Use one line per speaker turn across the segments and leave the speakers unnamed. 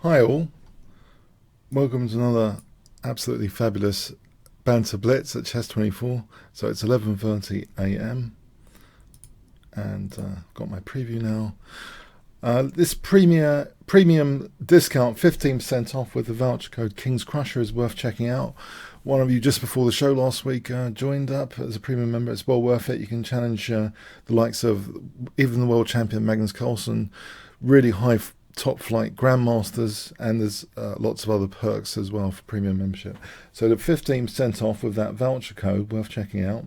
Hi all, welcome to another absolutely fabulous Banter Blitz at chess24. So it's 11:30 AM and got my preview now. This premium discount 15% off with the voucher code Kingscrusher is worth checking out. One of you just before the show last week joined up as a premium member. It's well worth it. You can challenge the likes of even the world champion Magnus Carlsen, really high top flight grandmasters, and there's lots of other perks as well for premium membership. So the 15% off with that voucher code, worth checking out.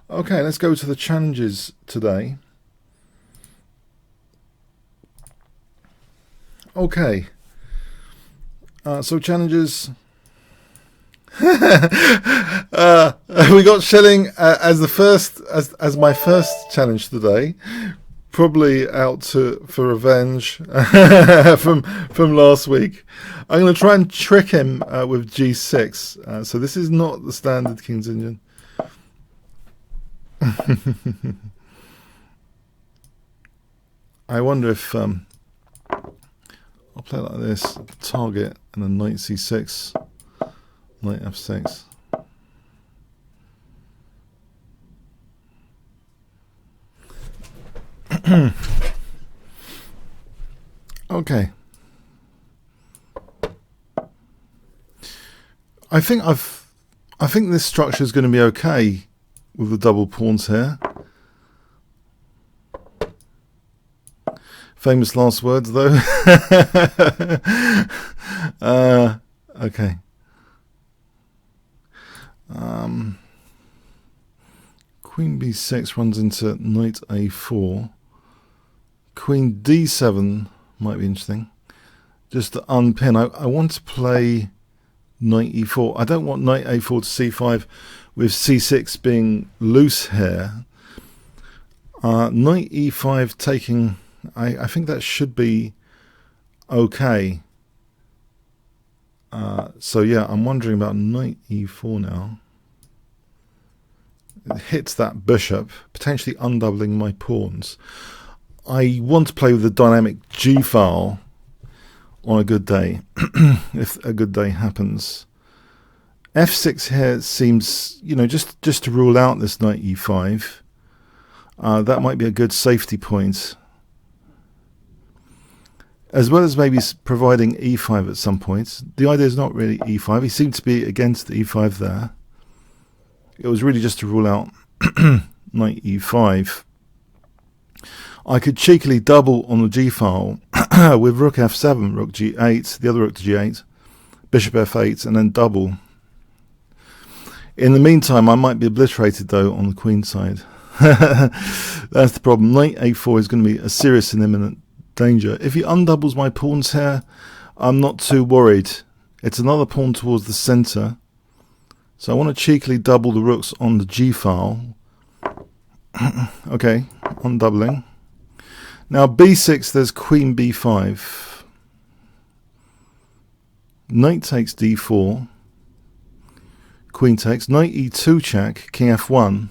Okay, let's go to the challenges today. Okay, so challenges. We got Schilling as the first, as my first challenge today. Probably out for revenge from last week. I'm going to try and trick him with G6. So this is not the standard King's Indian. I wonder if I'll play like this: target and then knight C6, knight F6. Okay. I think this structure is going to be okay with the double pawns here. Famous last words though. Okay. Queen B6 runs into knight A4. Queen D7 might be interesting. Just to unpin. I want to play knight E4. I don't want knight A4 to C5 with C6 being loose here. Knight E5 taking... I think that should be okay. So yeah, I'm wondering about knight E4 now. It hits that bishop, potentially undoubling my pawns. I want to play with the dynamic G file on a good day, if a good day happens. F6 here seems, just to rule out this knight E5. That might be a good safety point. As well as maybe providing E5 at some point. The idea is not really E5. He seemed to be against the E5 there. It was really just to rule out knight E5. I could cheekily double on the G file with rook F7, rook G8, the other rook to G8, bishop F8, and then double. In the meantime, I might be obliterated though on the queen side. That's the problem. Knight A4 is going to be a serious and imminent danger. If he undoubles my pawns here, I'm not too worried. It's another pawn towards the center. So I want to cheekily double the rooks on the G file. Okay, undoubling. Now B6, there's queen B5. Knight takes D4. Queen takes. Knight E2 check, king F1.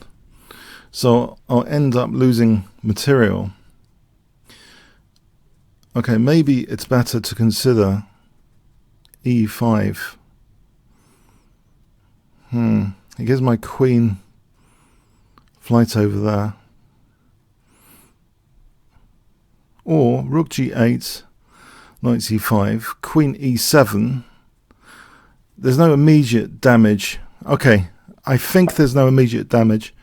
So I'll end up losing material. Okay, maybe it's better to consider E5. It gives my queen flight over there. Or rook G8, knight C5, queen E7. There's no immediate damage. Okay, I think there's no immediate damage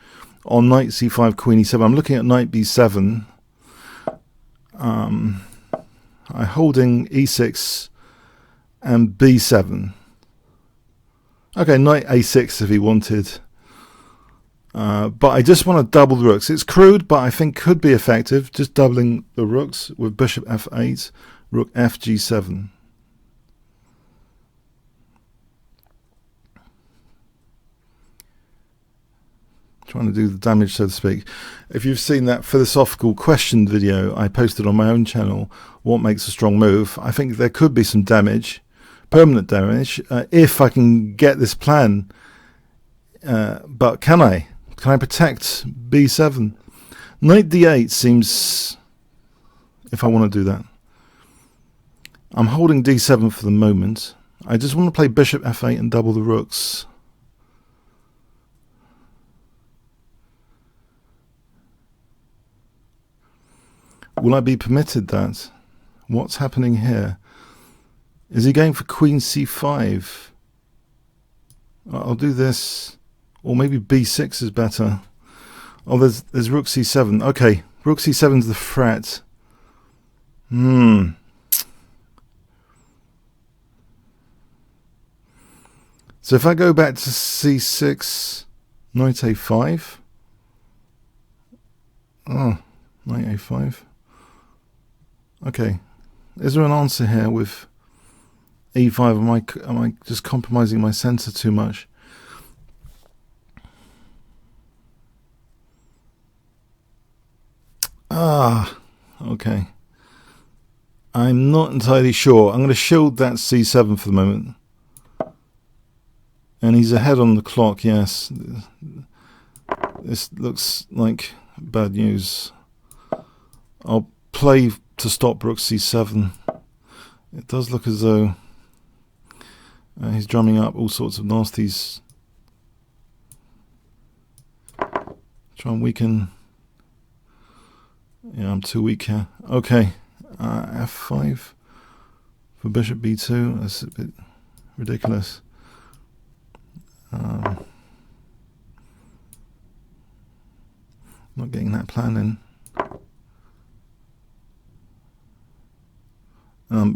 on knight C5, queen E7. I'm looking at knight B7. I'm holding E6 and B7. Okay, knight A6 if he wanted. But I just want to double the rooks. It's crude, but I think could be effective. Just doubling the rooks with bishop F8, rook F G7. Trying to do the damage, so to speak. If you've seen that philosophical question video I posted on my own channel, what makes a strong move, I think there could be some damage, permanent damage, if I can get this plan. But can I? Can I protect B7? Knight D8 seems, if I want to do that. I'm holding d7 for the moment. I just want to play bishop f8 and double the rooks. Will I be permitted that? What's happening here? Is he going for queen c5? I'll do this. Or maybe b6 is better. Oh, there's rook c7. Okay, rook c7 is the threat. So if I go back to c6, knight a5. Oh, knight a5. Okay, is there an answer here with e5? Am I just compromising my center too much? Okay. I'm not entirely sure. I'm going to shield that c7 for the moment. And he's ahead on the clock, yes. This looks like bad news. I'll play to stop rook c7. It does look as though he's drumming up all sorts of nasties. Try and weaken. Yeah, I'm too weak here. Okay, f5 for bishop b2. That's a bit ridiculous. Not getting that plan in.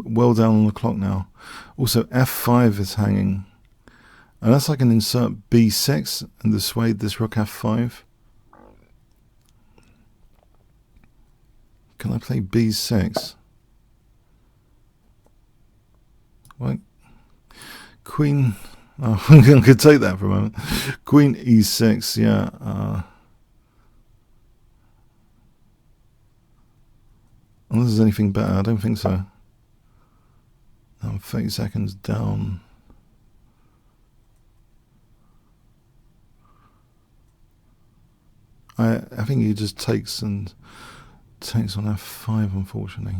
Well down on the clock now. Also, f5 is hanging. Unless I can insert b6 and dissuade this rook f5. Can I play b6? What? Queen. Oh, I could take that for a moment. Queen e6, yeah. Unless there's anything better, I don't think so. I'm 30 seconds down. I think he just takes on f5, unfortunately.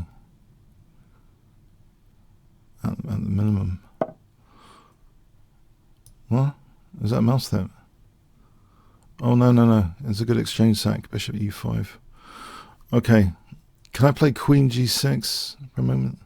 At the minimum. What? Is that a mouse step? Oh, no. It's a good exchange sack. Bishop e5. Okay. Can I play queen g6 for a moment?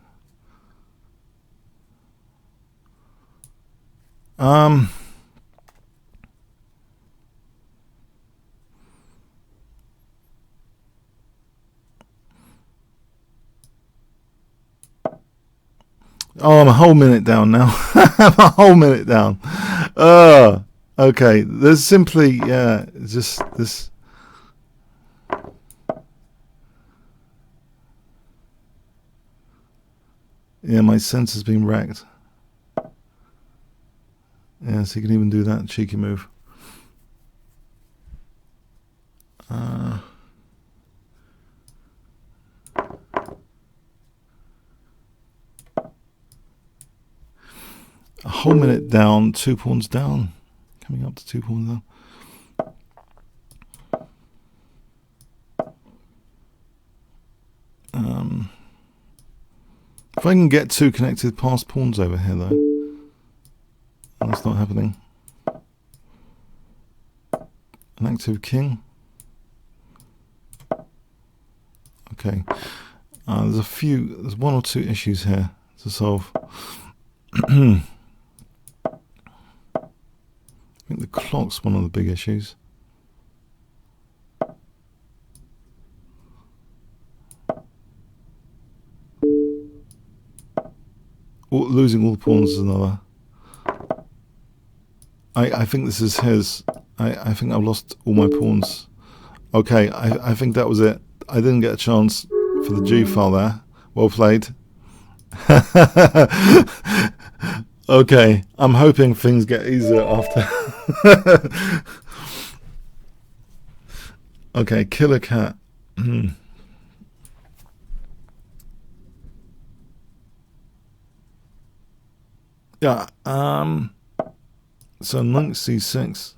Oh, I'm a whole minute down now. I'm a whole minute down. Okay. There's simply, just this. Yeah, my sensor's been wrecked. Yes, he can even do that cheeky move. A whole minute down, 2 pawns down. Coming up to 2 pawns down. If I can get 2 connected passed pawns over here, though. That's not happening. An active king. Okay. There's 1 or 2 issues here to solve. I think the clock's one of the big issues. Losing all the pawns is another. I think this is his. I think I've lost all my pawns. Okay, I think that was it. I didn't get a chance for the G file there. Well played. Okay, I'm hoping things get easier after. Okay, killer cat. Yeah, so knight c6,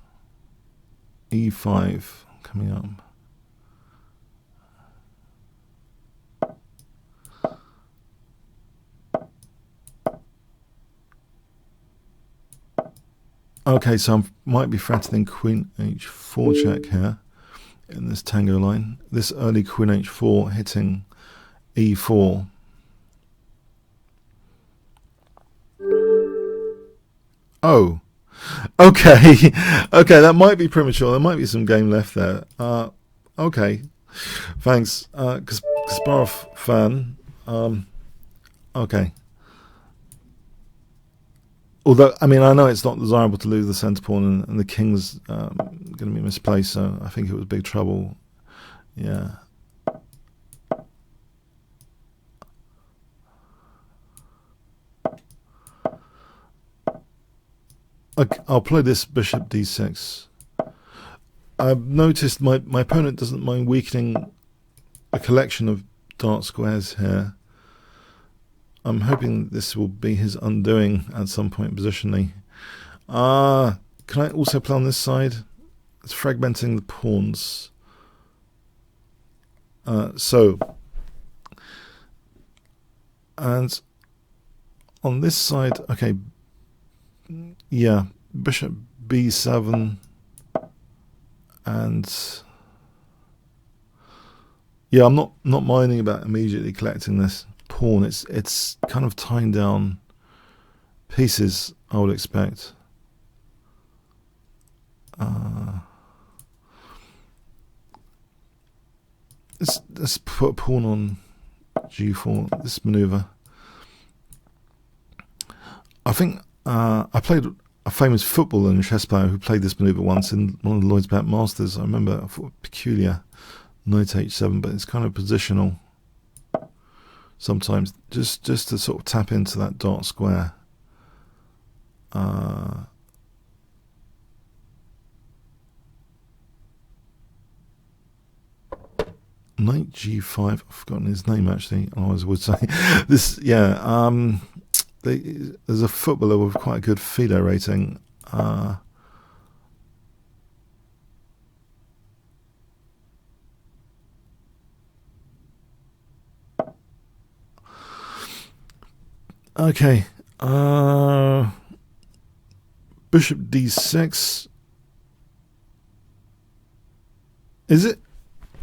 e5 coming up. Okay, so I might be threatening queen h4 check here in this tango line. This early queen h4 hitting e4. Oh, okay. Okay, that might be premature. There might be some game left there. Okay, thanks. Kasparov fan. Okay. Although, I mean, I know it's not desirable to lose the centre pawn, and the king's going to be misplaced, so I think it was big trouble. Yeah. Okay, I'll play this bishop d6. I've noticed my opponent doesn't mind weakening a collection of dark squares here. I'm hoping this will be his undoing at some point positionally. Can I also play on this side? It's fragmenting the pawns. And on this side, okay, yeah, bishop b7, and yeah, I'm not minding about immediately collecting this pawn. It's kind of tying down pieces, I would expect. Let's put a pawn on g4, this maneuver. I think I played a famous footballer and chess player who played this maneuver once in one of the Lloyd's Bank Masters. I remember, I thought peculiar, knight h7, but it's kind of positional sometimes, just to sort of tap into that dark square. Knight g5, I've forgotten his name actually, otherwise I would say this, yeah, there's a footballer with quite a good FIDE rating. Okay, bishop d6. Is it?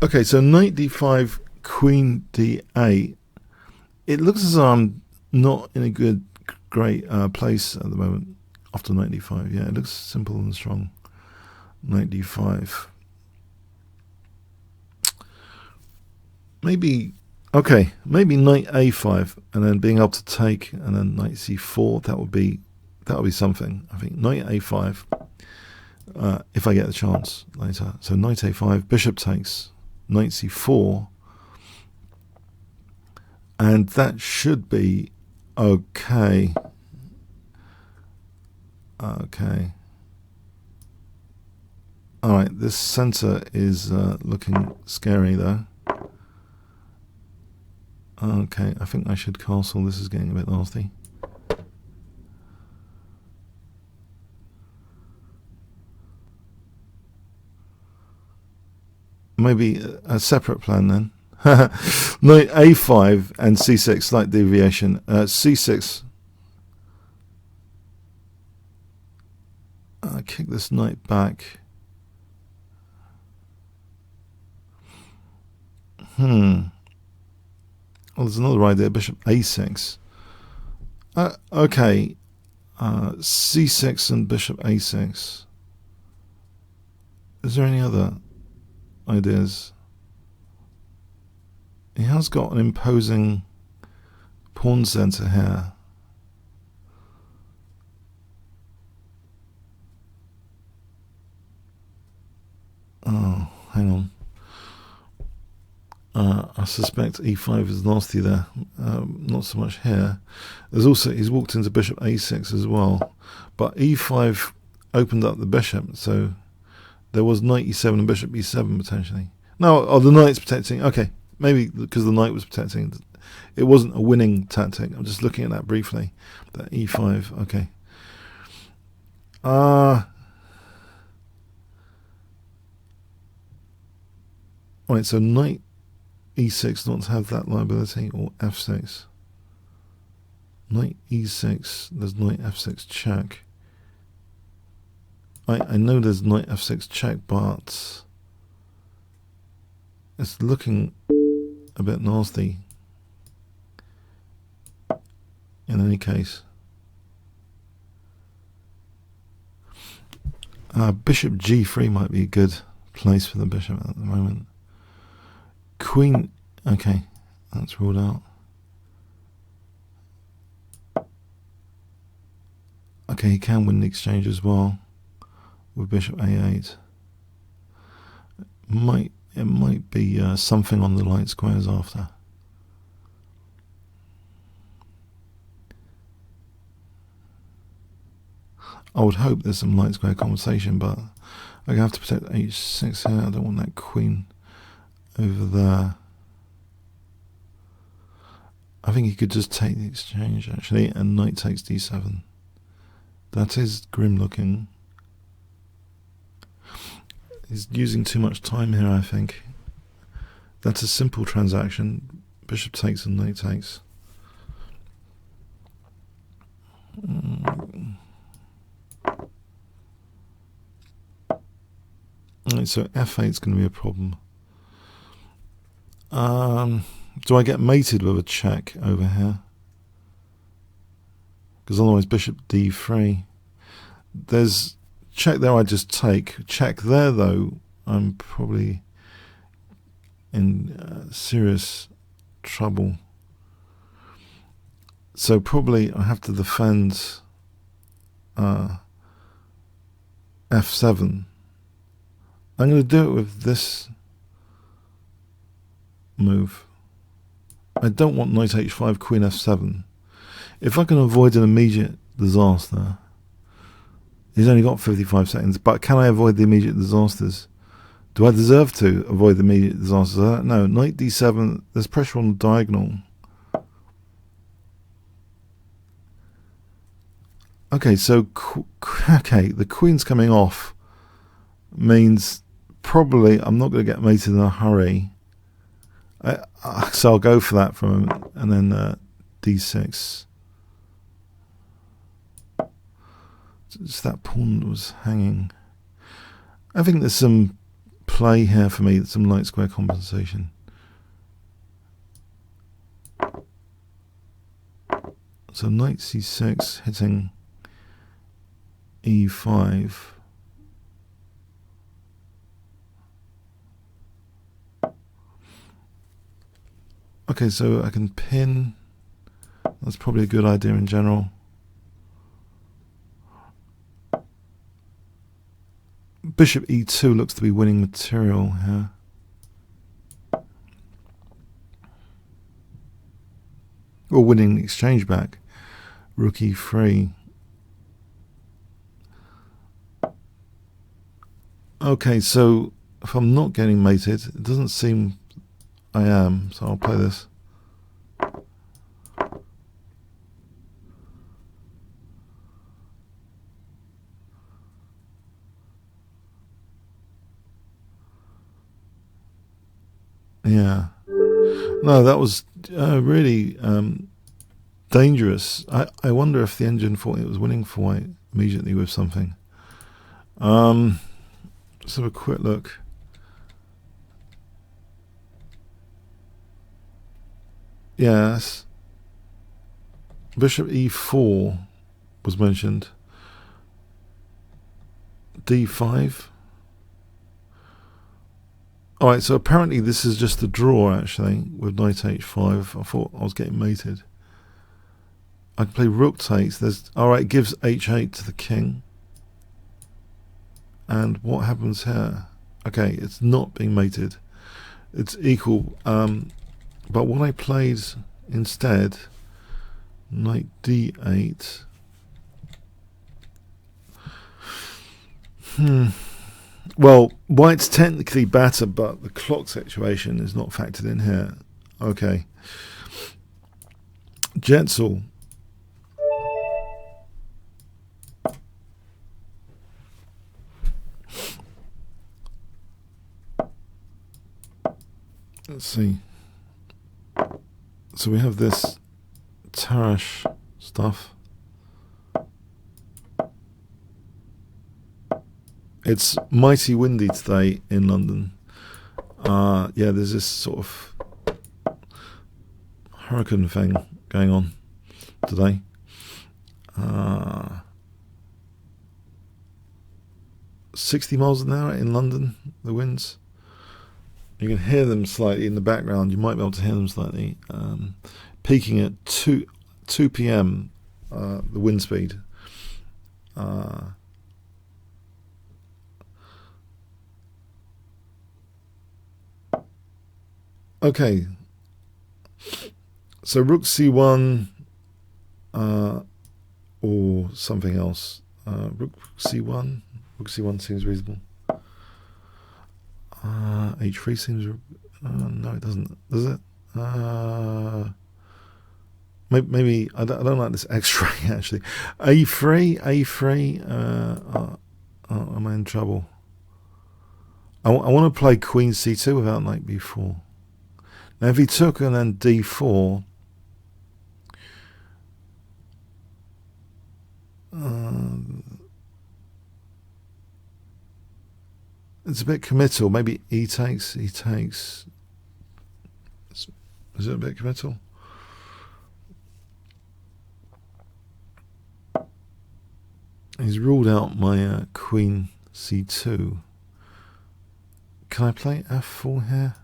Okay, so knight d5, queen d8. It looks as though I'm not in a great place at the moment after knight d5. Yeah, it looks simple and strong. Knight d5. Maybe, okay, maybe knight a5, and then being able to take, and then knight c4. That would be something. I think knight a5. If I get the chance later. So knight a5, bishop takes, knight c4, and that should be okay. Okay. All right, this center is looking scary though. Okay, I think I should castle. This is getting a bit nasty. Maybe a separate plan then. Knight a5 and c6, slight deviation. C6. Kick this knight back. Well, there's another idea. Bishop a6. Okay. C6 and bishop a6. Is there any other ideas? He has got an imposing pawn center here. Oh, hang on. I suspect e5 is nasty there. Not so much here. There's also, he's walked into bishop a6 as well, but e5 opened up the bishop, so there was knight e7 and bishop e7 potentially. No, the knight's protecting. Okay, maybe because the knight was protecting. It wasn't a winning tactic. I'm just looking at that briefly. That e5. Okay. Right. So knight e6 not to have that liability, or f6. Knight e6. There's knight f6 check. I know there's knight f6 check, but it's looking a bit nasty in any case. Bishop g3 might be a good place for the bishop at the moment. Queen, okay, that's ruled out. Okay, he can win the exchange as well with bishop a8. It might be something on the light squares after. I would hope there's some light square compensation, but I have to protect h6 here. I don't want that queen over there. I think he could just take the exchange actually, and knight takes d7. That is grim looking. He's using too much time here, I think. That's a simple transaction. Bishop takes and knight takes. Right, so f8 is going to be a problem. Do I get mated with a check over here? Because otherwise bishop d3. There's check there, I just take. Check there though, I'm probably in serious trouble. So probably I have to defend f7. I'm going to do it with this move. I don't want knight h5, queen f7. If I can avoid an immediate disaster, he's only got 55 seconds, but can I avoid the immediate disasters? Do I deserve to avoid the immediate disasters? I don't know. Knight d7, there's pressure on the diagonal. Okay, so the queen's coming off means probably I'm not going to get mated in a hurry. So I'll go for that for a moment, and then d6. Just that pawn was hanging. I think there's some play here for me, some light square compensation. So knight c6 hitting e5. Okay, so I can pin. That's probably a good idea in general. Bishop e2 looks to be winning material here. Or winning the exchange back. Rook e3. Okay, so if I'm not getting mated, it doesn't seem I am, so I'll play this. Yeah. No, that was really dangerous. I wonder if the engine thought it was winning for white immediately with something. Let's have a quick look. Yes. Bishop e4 was mentioned. d5. Alright, so apparently this is just a draw actually with knight h5. I thought I was getting mated. I can play rook takes. There's alright, gives h8 to the king. And what happens here? Okay, it's not being mated. It's equal. But what I played instead, knight d8. Well, white's technically better, but the clock situation is not factored in here. Okay. Jetzel. Let's see. So we have this Tarrasch stuff. It's mighty windy today in London. Yeah, there's this sort of hurricane thing going on today. 60 miles an hour in London, the winds. You can hear them slightly in the background. You might be able to hear them slightly. Peaking at 2 p.m. The wind speed. Okay. So rook c1 or something else. Rook c1. Rook c1 seems reasonable. H3 seems... no, it doesn't. Does it? Maybe I don't like this X-ray actually. A3. Am I in trouble? I want to play Queen C2 without Knight B4. Now, if he took and then D4, it's a bit committal. Maybe E takes. Is it a bit committal? He's ruled out my Queen C2. Can I play F4 here?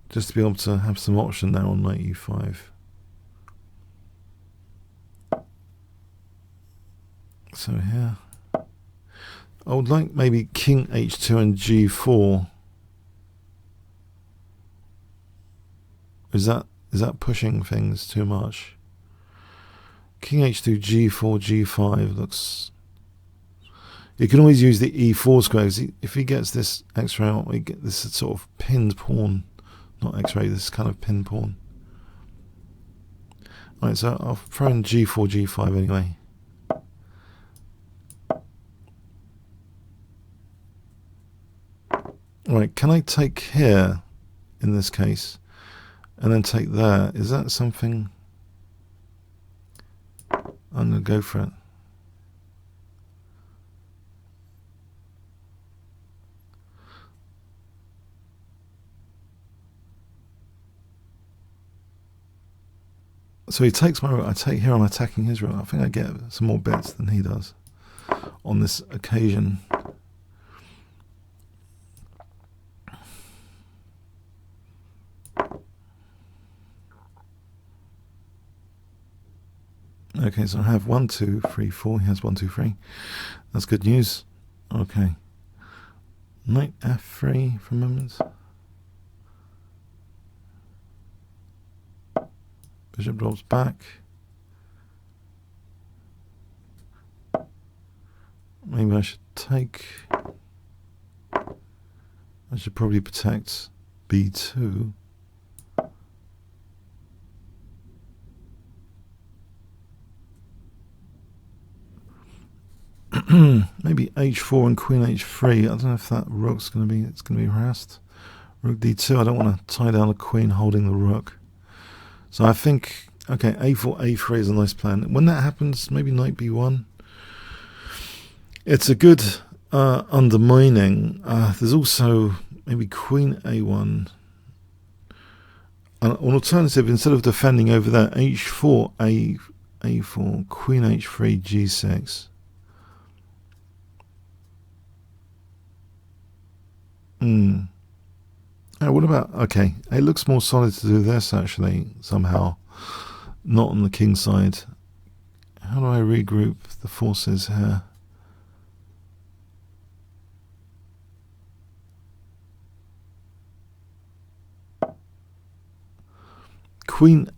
Just to be able to have some option now on Knight E5. So here, I would like maybe King H2 and G4. Is that pushing things too much? King H2, G4, G5 looks... You can always use the E4 square. If he gets this X-ray out, we get this sort of pinned pawn. Not X-ray, this kind of pinned pawn. Alright, so I'll throw in G4, G5 anyway. Alright, can I take here, in this case, and then take there? Is that something... I'm going to go for it. So he takes my rook, I take here, I'm attacking his rook. I think I get some more bits than he does on this occasion. Okay, so I have 1, 2, 3, 4. He has 1, 2, 3. That's good news. Okay. Knight F3 for a moment. Bishop drops back. Maybe I should take... I should probably protect B2. Maybe H4 and Queen H3. I don't know if that rook's going to be harassed. Rook D2. I don't want to tie down a queen holding the rook. So I think, okay, A4, A3 is a nice plan. When that happens, maybe Knight B1. It's a good undermining. There's also maybe Queen A1. An alternative, instead of defending over there, H4, A4, Queen H3, G6. What about, okay, it looks more solid to do this actually, somehow, not on the king side. How do I regroup the forces here? Queen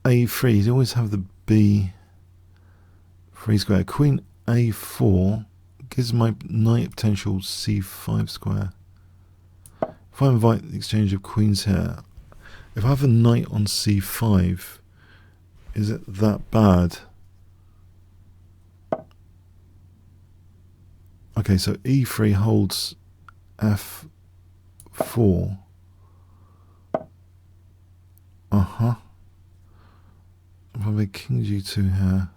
A3, you always have the B3 square. Queen A4 gives my knight potential C5 square. If I invite the exchange of queens here, if I have a knight on C5, is it that bad? Okay, so E3 holds F4. If I make King G2 here.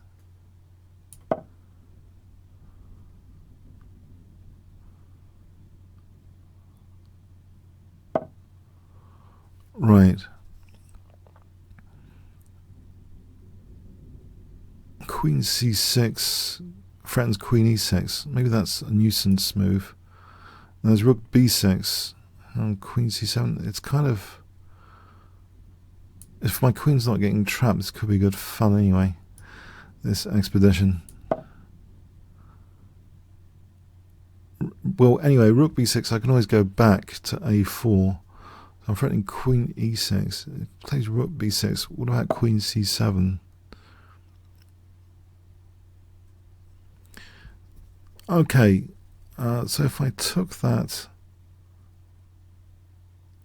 Queen c6 threatens queen e6. Maybe that's a nuisance move. And there's rook b6 and queen c7. It's kind of... If my queen's not getting trapped, this could be good fun anyway. This expedition. Well, anyway, rook b6, I can always go back to a4. So I'm threatening queen e6. It plays rook b6. What about queen c7? Okay, so if I took that,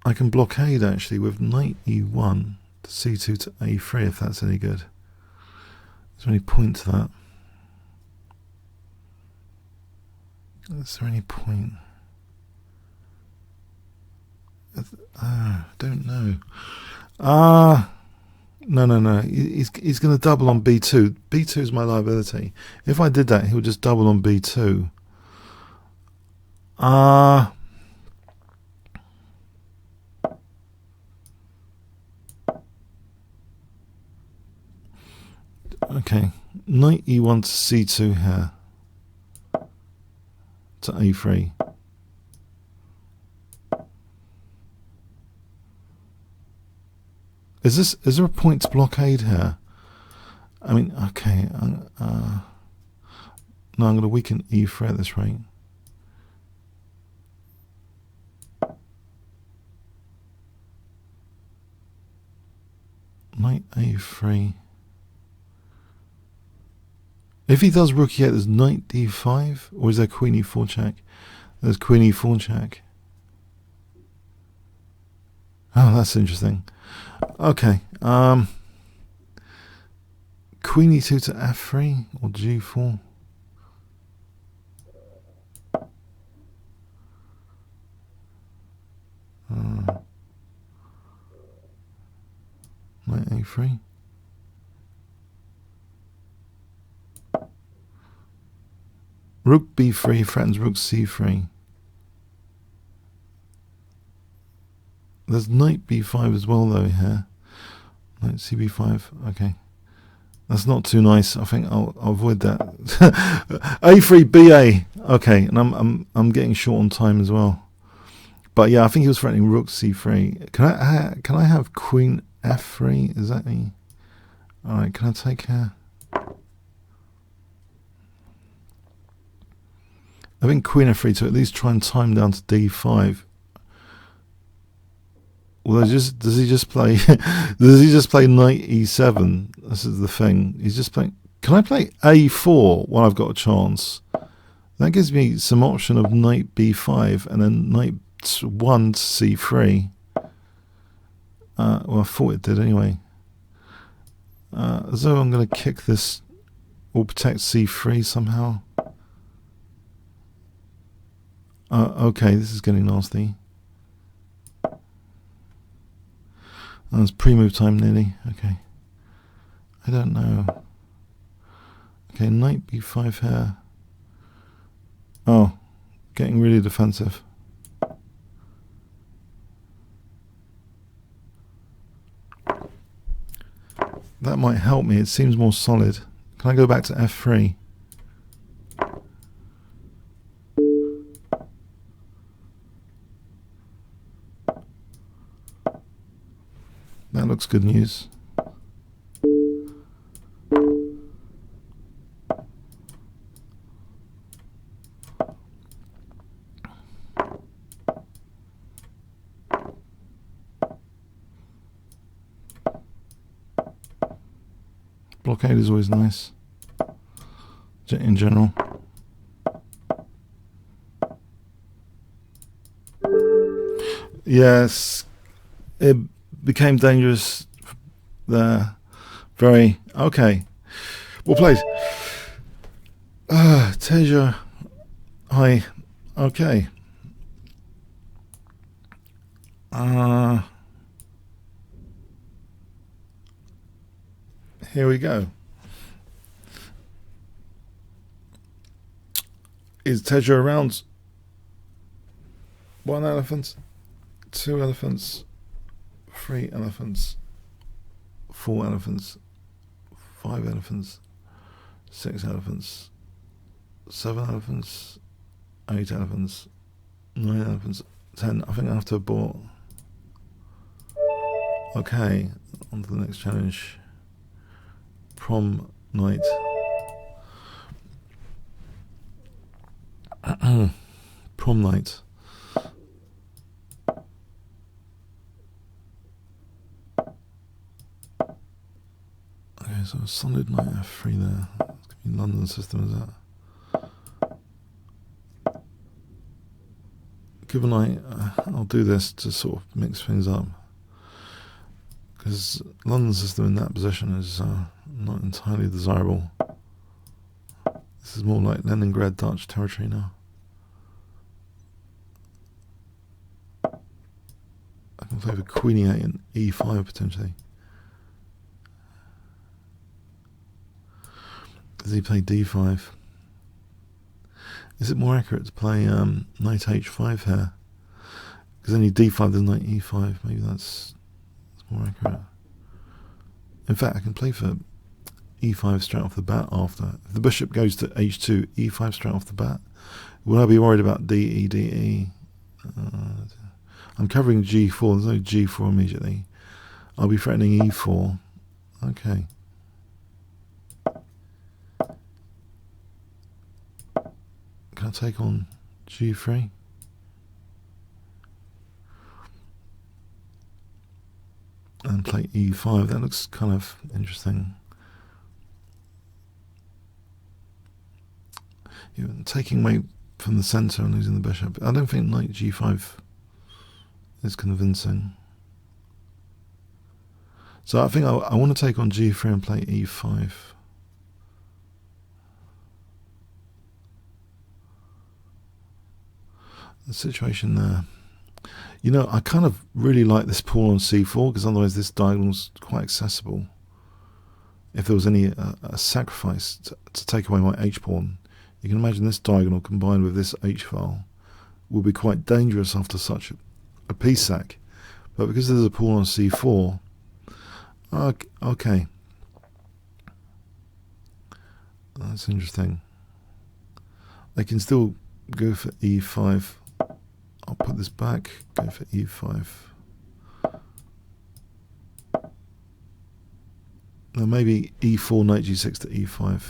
I can blockade actually with knight e1 to c2 to a3 if that's any good. Is there any point to that? Is there any point? Don't know. No. He's going to double on b2. b2 is my liability. If I did that, he would just double on b2. Okay. Knight e1 to c2 here. To a3. Is there a point to blockade here? I mean, okay. No, I'm going to weaken e3 at this rate. Knight a3. If he does rook e8, there's knight d5, or is there queen e4 check? There's queen e4 check. Oh, that's interesting. Okay. Queen e2 to f3 or g4. Knight a3. Rook b3 threatens rook c3. There's knight b5 as well though here. Knight cb5. Okay, that's not too nice. I think I'll avoid that. a3 ba. Okay, and I'm getting short on time as well. But yeah, I think he was threatening rook c3. Can I have queen f3? Is that me? All right. Can I take here? I think queen f3 to at least try and time down to d5. Well, does he just play knight e7? This is the thing. He's just playing. Can I play a4 while I've got a chance? That gives me some option of knight b5 and then knight 1 to c3. Well, I thought it did anyway. As though I'm going to kick this or protect c3 somehow. Okay, this is getting nasty. Oh, it's pre-move time nearly. Okay. I don't know. Okay, knight b5 here. Oh, getting really defensive. That might help me. It seems more solid. Can I go back to f3? That looks good news. Blockade is always nice in general. Yes, it became dangerous there. Very okay. Well played. Teja. Hi. Okay. Here we go. Is Teja around? 1 elephant, 2 elephants, 3 elephants, 4 elephants, 5 elephants. 6 elephants, 7 elephants, 8 elephants, 9 elephants, 10. I think I have to abort. Okay, on to the next challenge. Prom night. Prom night. Okay, so a solid knight f3 there. It's going to be London system, is that? Given I'll do this to sort of mix things up, because London system in that position is not entirely desirable. This is more like Leningrad Dutch territory now. I can play for Queen E8 and E5 potentially. Does he play D5? Is it more accurate to play Knight H5 here? Because only D5 there's Knight E5. Maybe that's more accurate. In fact, I can play for E5 straight off the bat after. If the bishop goes to H2, E5 straight off the bat. Will I be worried about DE, DE? I'm covering G4. There's no G4 immediately. I'll be threatening E4. Okay. Can I take on G3? And play E5. That looks kind of interesting. You're taking away from the centre and losing the bishop. I don't think Knight G5 is convincing. So I think I want to take on G3 and play E5. The situation there. You know, I kind of really like this pawn on C4 because otherwise this diagonal's quite accessible. If there was any a sacrifice to take away my H-pawn, you can imagine this diagonal combined with this H-file will be quite dangerous after such a piece sack. But because there's a pawn on C4, okay. That's interesting. I can still go for E5. I'll put this back, go for E5. Now maybe E4, Knight G6 to E5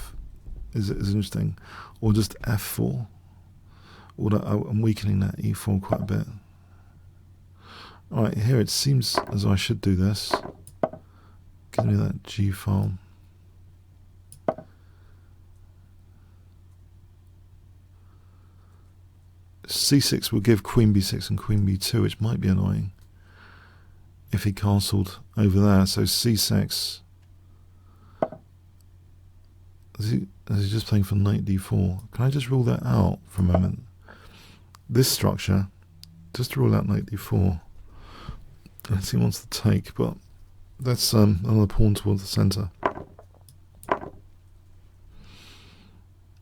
is interesting. Or just F4. Although I'm weakening that E4 quite a bit. Alright, here it seems as though I should do this. Give me that G file. C6 will give Queen B6 and Queen B2, which might be annoying if he castled over there. So C6. Is he just playing for Knight D4? Can I just rule that out for a moment? This structure, just to rule out Knight D4. Unless he wants to take, but that's another pawn towards the centre.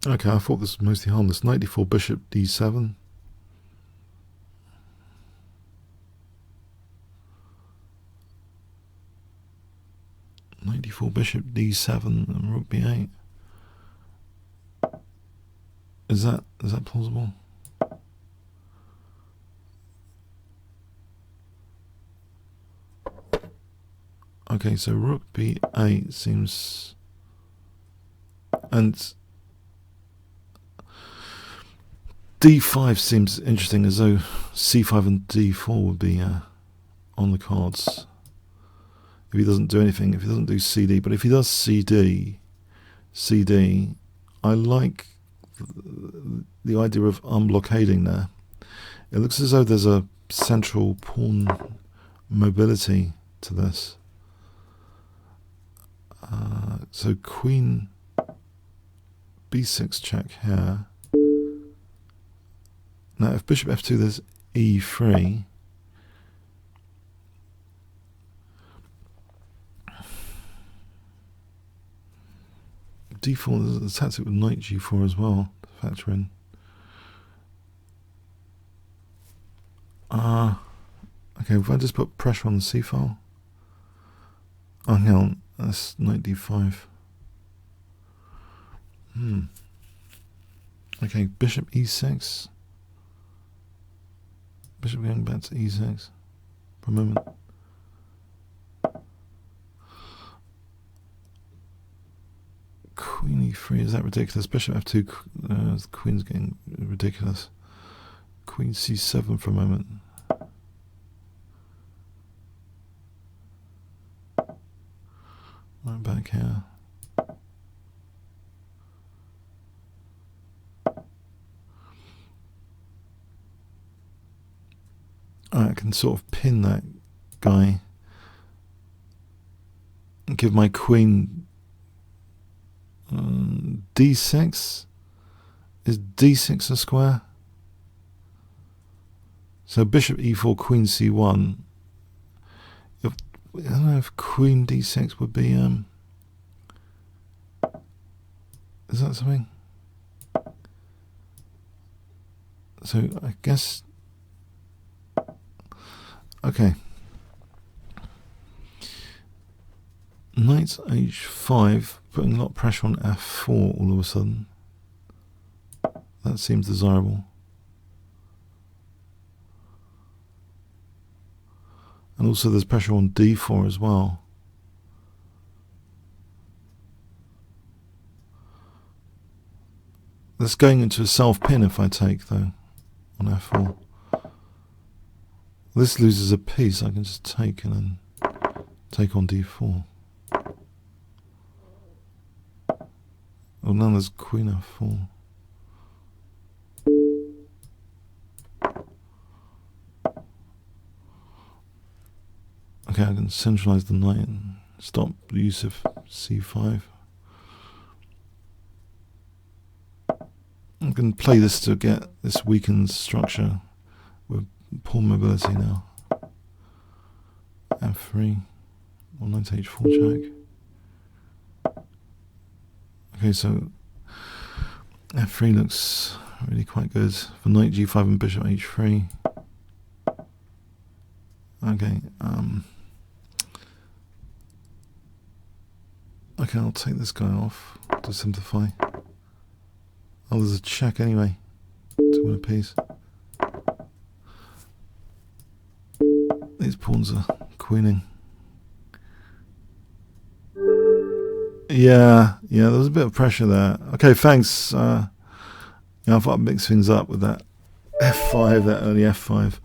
Okay, I thought this was mostly harmless. Knight D4, Bishop D7. Knight D4, Bishop D7, and Rook B8. Is that plausible? Okay, so Rook B8 seems, and D5 seems interesting, as though C5 and D4 would be on the cards if he doesn't do anything. If he doesn't do CD, but if he does CD, I like the idea of unblockading there. It looks as though there's a central pawn mobility to this. So Queen B6 check here. Now if Bishop F2 there's E3. D4, there's a tactic with Knight G4 as well to factor in. Okay, if I just put pressure on the C file. Oh, hang on, that's Knight D5. Okay, bishop e6. Bishop going back to e6 for a moment. Queen e3, is that ridiculous? Bishop f2, the queen's getting ridiculous. Queen c7 for a moment. Right back here. I can sort of pin that guy and give my queen d6. Is d6 a square? So bishop e4, queen c1. I don't know if queen d6 would be is that something? So I guess, okay. Knight h5, putting a lot of pressure on f4 all of a sudden. That seems desirable. And also there's pressure on d4 as well. That's going into a self-pin if I take, though, on f4. This loses a piece. I can just take and then take on d4. Oh, now there's queen f4. Okay, I can centralize the knight and stop the use of c5. I'm going to play this to get this weakened structure with pawn mobility now. f3 or knight h4 check. Okay, so f3 looks really quite good for knight g5 and bishop h3. Okay, okay, I'll take this guy off to simplify. Oh, there's a check anyway to win a piece. These pawns are queening. Yeah, there was a bit of pressure there. Okay, thanks. I thought I'd mix things up with that f5, that early f5.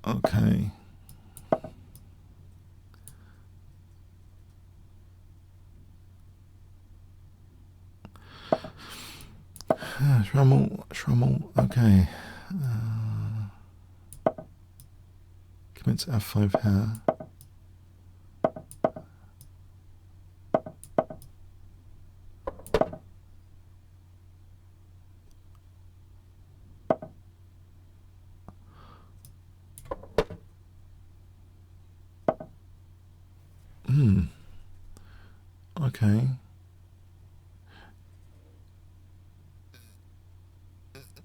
Okay. Schrammel, okay. Commits f5 here. Okay.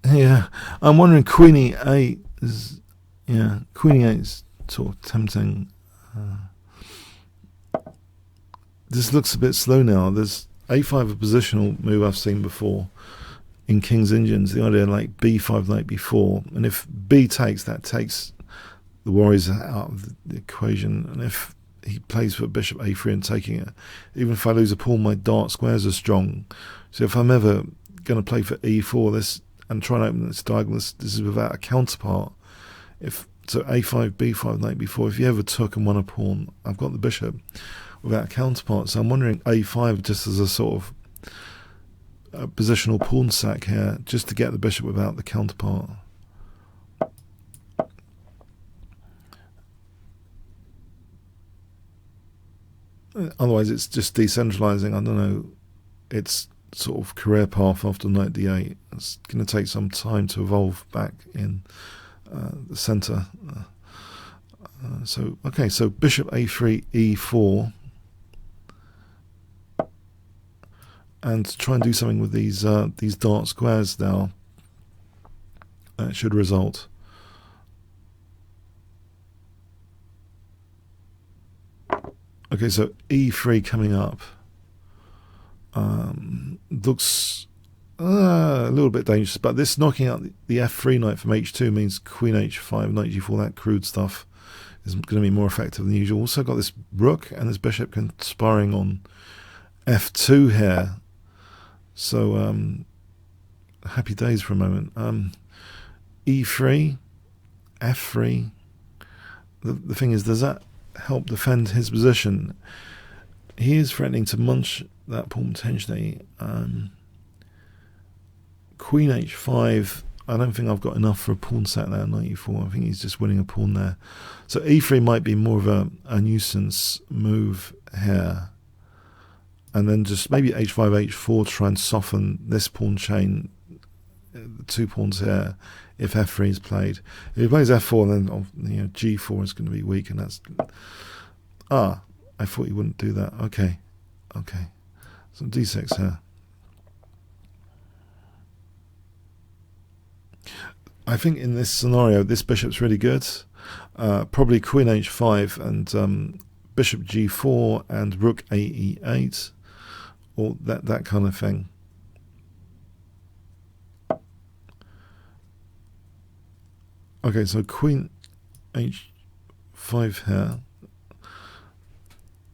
Yeah, I'm wondering Queen e8 is, Queen e8 is sort of tempting. This looks a bit slow now. There's a5, a positional move I've seen before in King's Indians. The idea like b5 like before, and if b takes, that takes the warriors out of the equation. And if he plays for bishop a3 and taking it, even if I lose a pawn, my dark squares are strong. So if I'm ever going to play for e4, this and try and open this diagonal, this is without a counterpart. So a5, b5 like before, if you ever took and won a pawn, I've got the bishop without a counterpart. So I'm wondering a5 just as a sort of a positional pawn sack here, just to get the bishop without the counterpart. Otherwise it's just decentralizing. I don't know, it's sort of career path after knight d8. It's going to take some time to evolve back in the center. So bishop a3, e4, and try and do something with these dark squares now. That should result. Okay, so e3 coming up. Looks a little bit dangerous, but this knocking out the f3 knight from h2 means queen h5, knight g4, that crude stuff is going to be more effective than usual. Also got this rook and this bishop conspiring on f2 here. So happy days for a moment. E3, f3. The thing is, does that help defend his position? He is threatening to munch that pawn potentially. Queen h5. I don't think I've got enough for a pawn set there. Knight e4. I think he's just winning a pawn there. So e3 might be more of a nuisance move here. And then just maybe h5, h4 to try and soften this pawn chain, the 2 pawns here, if f3 is played. If he plays f4, then g4 is going to be weak, and that's... I thought he wouldn't do that. Okay. So d6 here. I think in this scenario, this bishop's really good. Probably queen h5 and bishop g4 and rook ae8, or that kind of thing. Okay, so queen h5 here.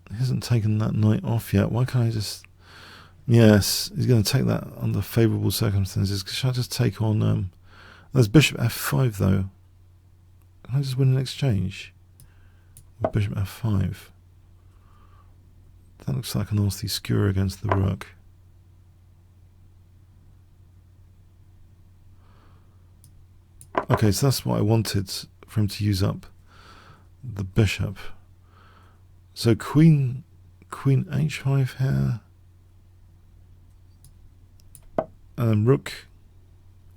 He hasn't taken that knight off yet. Why can't I just... Yes, he's going to take that under favourable circumstances. Should I just take on... There's bishop f5 though. Can I just win an exchange with bishop f5? That looks like a nasty skewer against the rook. Okay, so that's what I wanted, for him to use up the bishop. So queen h5 here. And rook.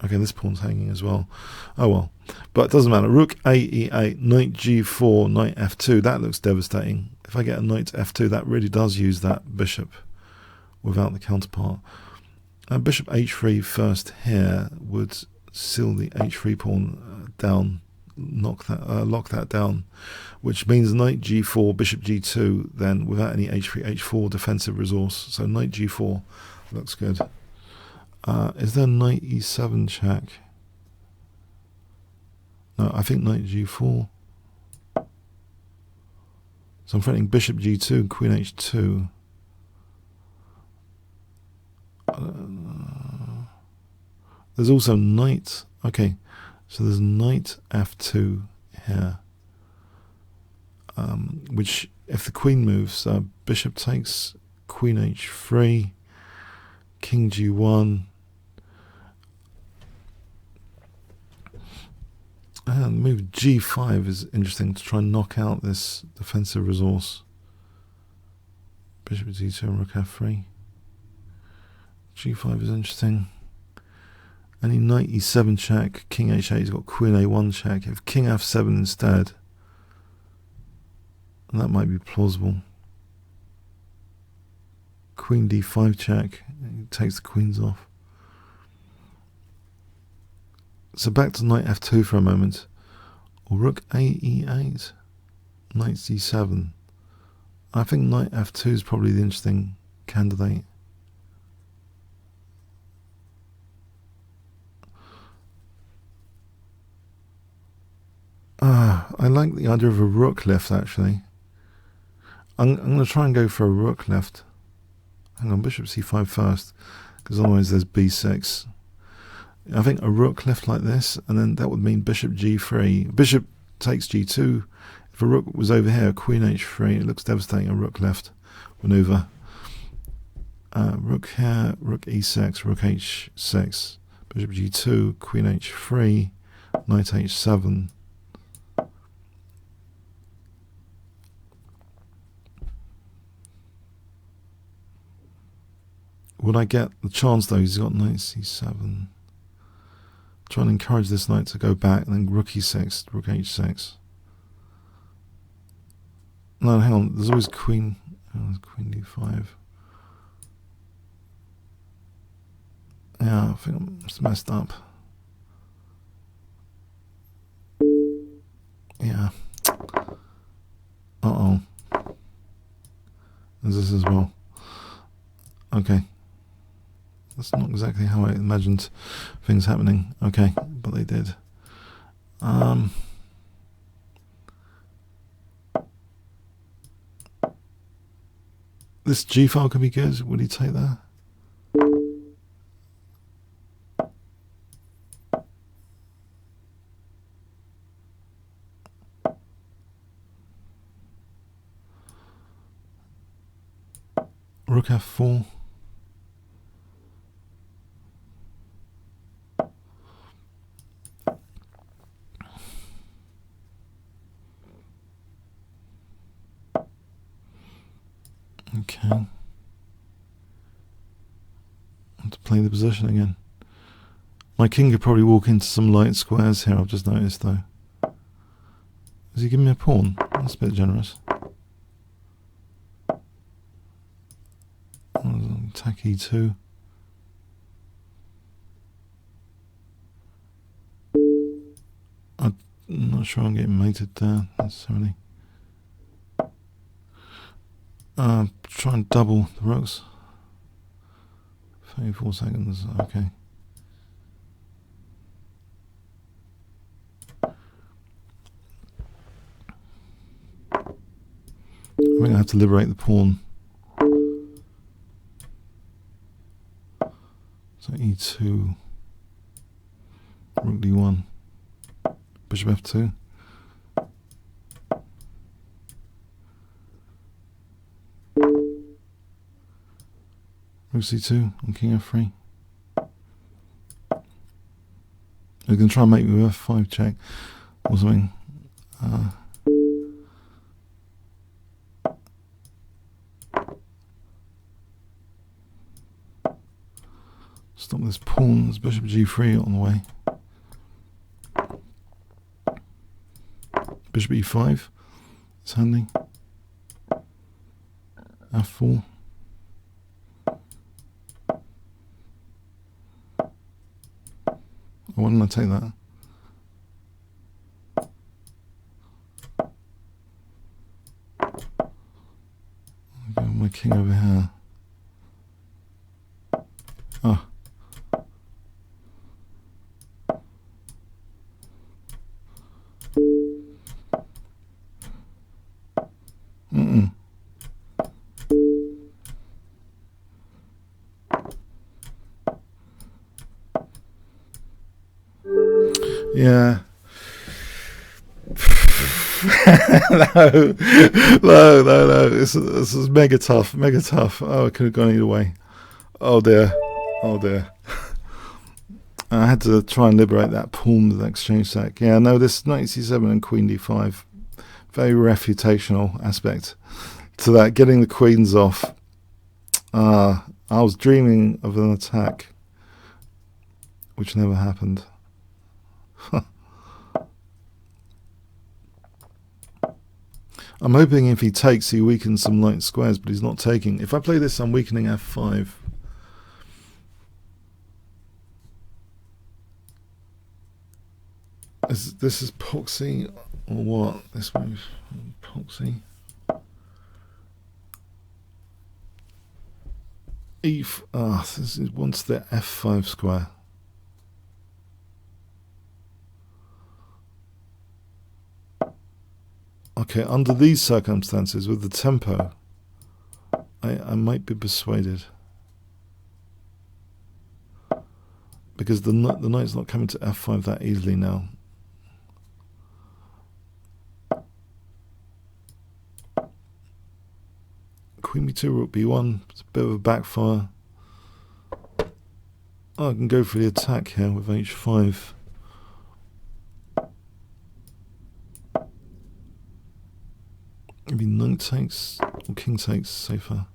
Okay, this pawn's hanging as well. Oh well. But it doesn't matter. Rook ae8, knight g4, knight f2. That looks devastating. If I get a knight to f2, that really does use that bishop without the counterpart. Bishop h3 first here would seal the h3 pawn down, lock that down, which means knight g4, bishop g2, then without any h3, h4 defensive resource. So knight g4 looks good. Is there knight e7 check? No, I think knight g4. So I'm threatening bishop g2, queen h2. There's also knight. Okay, so there's knight f2 here. Which, if the queen moves, bishop takes, queen h3, king g1. And move g5 is interesting to try and knock out this defensive resource. Bishop d2 and rook f3. g5 is interesting. Any knight e7 check, king h8 has got queen a1 check. If king f7 instead, that might be plausible. Queen d5 check, it takes the queens off. So back to knight f2 for a moment. Or rook ae8, knight c7. I think knight f2 is probably the interesting candidate. I like the idea of a rook lift, actually. I'm going to try and go for a rook lift. Hang on, bishop c5 first, because otherwise there's b6. I think a rook lift like this, and then that would mean bishop g3. Bishop takes g2. If a rook was over here, queen h3, it looks devastating, a rook lift maneuver. Rook here, rook e6, rook h6, bishop g2, queen h3, knight h7. Would I get the chance though? He's got knight c7. Try and encourage this knight to go back, and then rook e6, rook h6. No, hang on. There's always queen. Oh, there's queen d5. Yeah, I think I'm just messed up. Yeah. Uh-oh. as this as well. Okay. That's not exactly how I imagined things happening. Okay, but they did. This G file could be good. Would he take that? Rook F4. Okay. To play the position again. My king could probably walk into some light squares here, I've just noticed though. Is he giving me a pawn? That's a bit generous. Attack E2. I'm not sure I'm getting mated there necessarily. Try and double the rooks. 34 seconds, okay. I think I have to liberate the pawn. So E2, Rook D1, Bishop F2. Rook C2 and King F3. They're going to try and make me with F5 check or something. Stop this pawn. There's Bishop G3 on the way. Bishop E5. It's handy. F4. Why didn't I take that? I've got my king over here. Oh. Yeah. No. This is mega tough. Oh, it could have gone either way. Oh dear. I had to try and liberate that pawn with the exchange sack. Yeah, no, this knight c7 and queen d5. Very refutational aspect to that. Getting the queens off. I was dreaming of an attack, which never happened. I'm hoping if he takes, he weakens some light squares, but he's not taking. If I play this, I'm weakening f5. This is proxy or what? This move, proxy. This is wants the f5 square. Okay, under these circumstances, with the tempo, I might be persuaded. Because the knight's not coming to f5 that easily now. Queen b2, rook b1, it's a bit of a backfire. Oh, I can go for the attack here with h5. Maybe knight takes or king takes safer.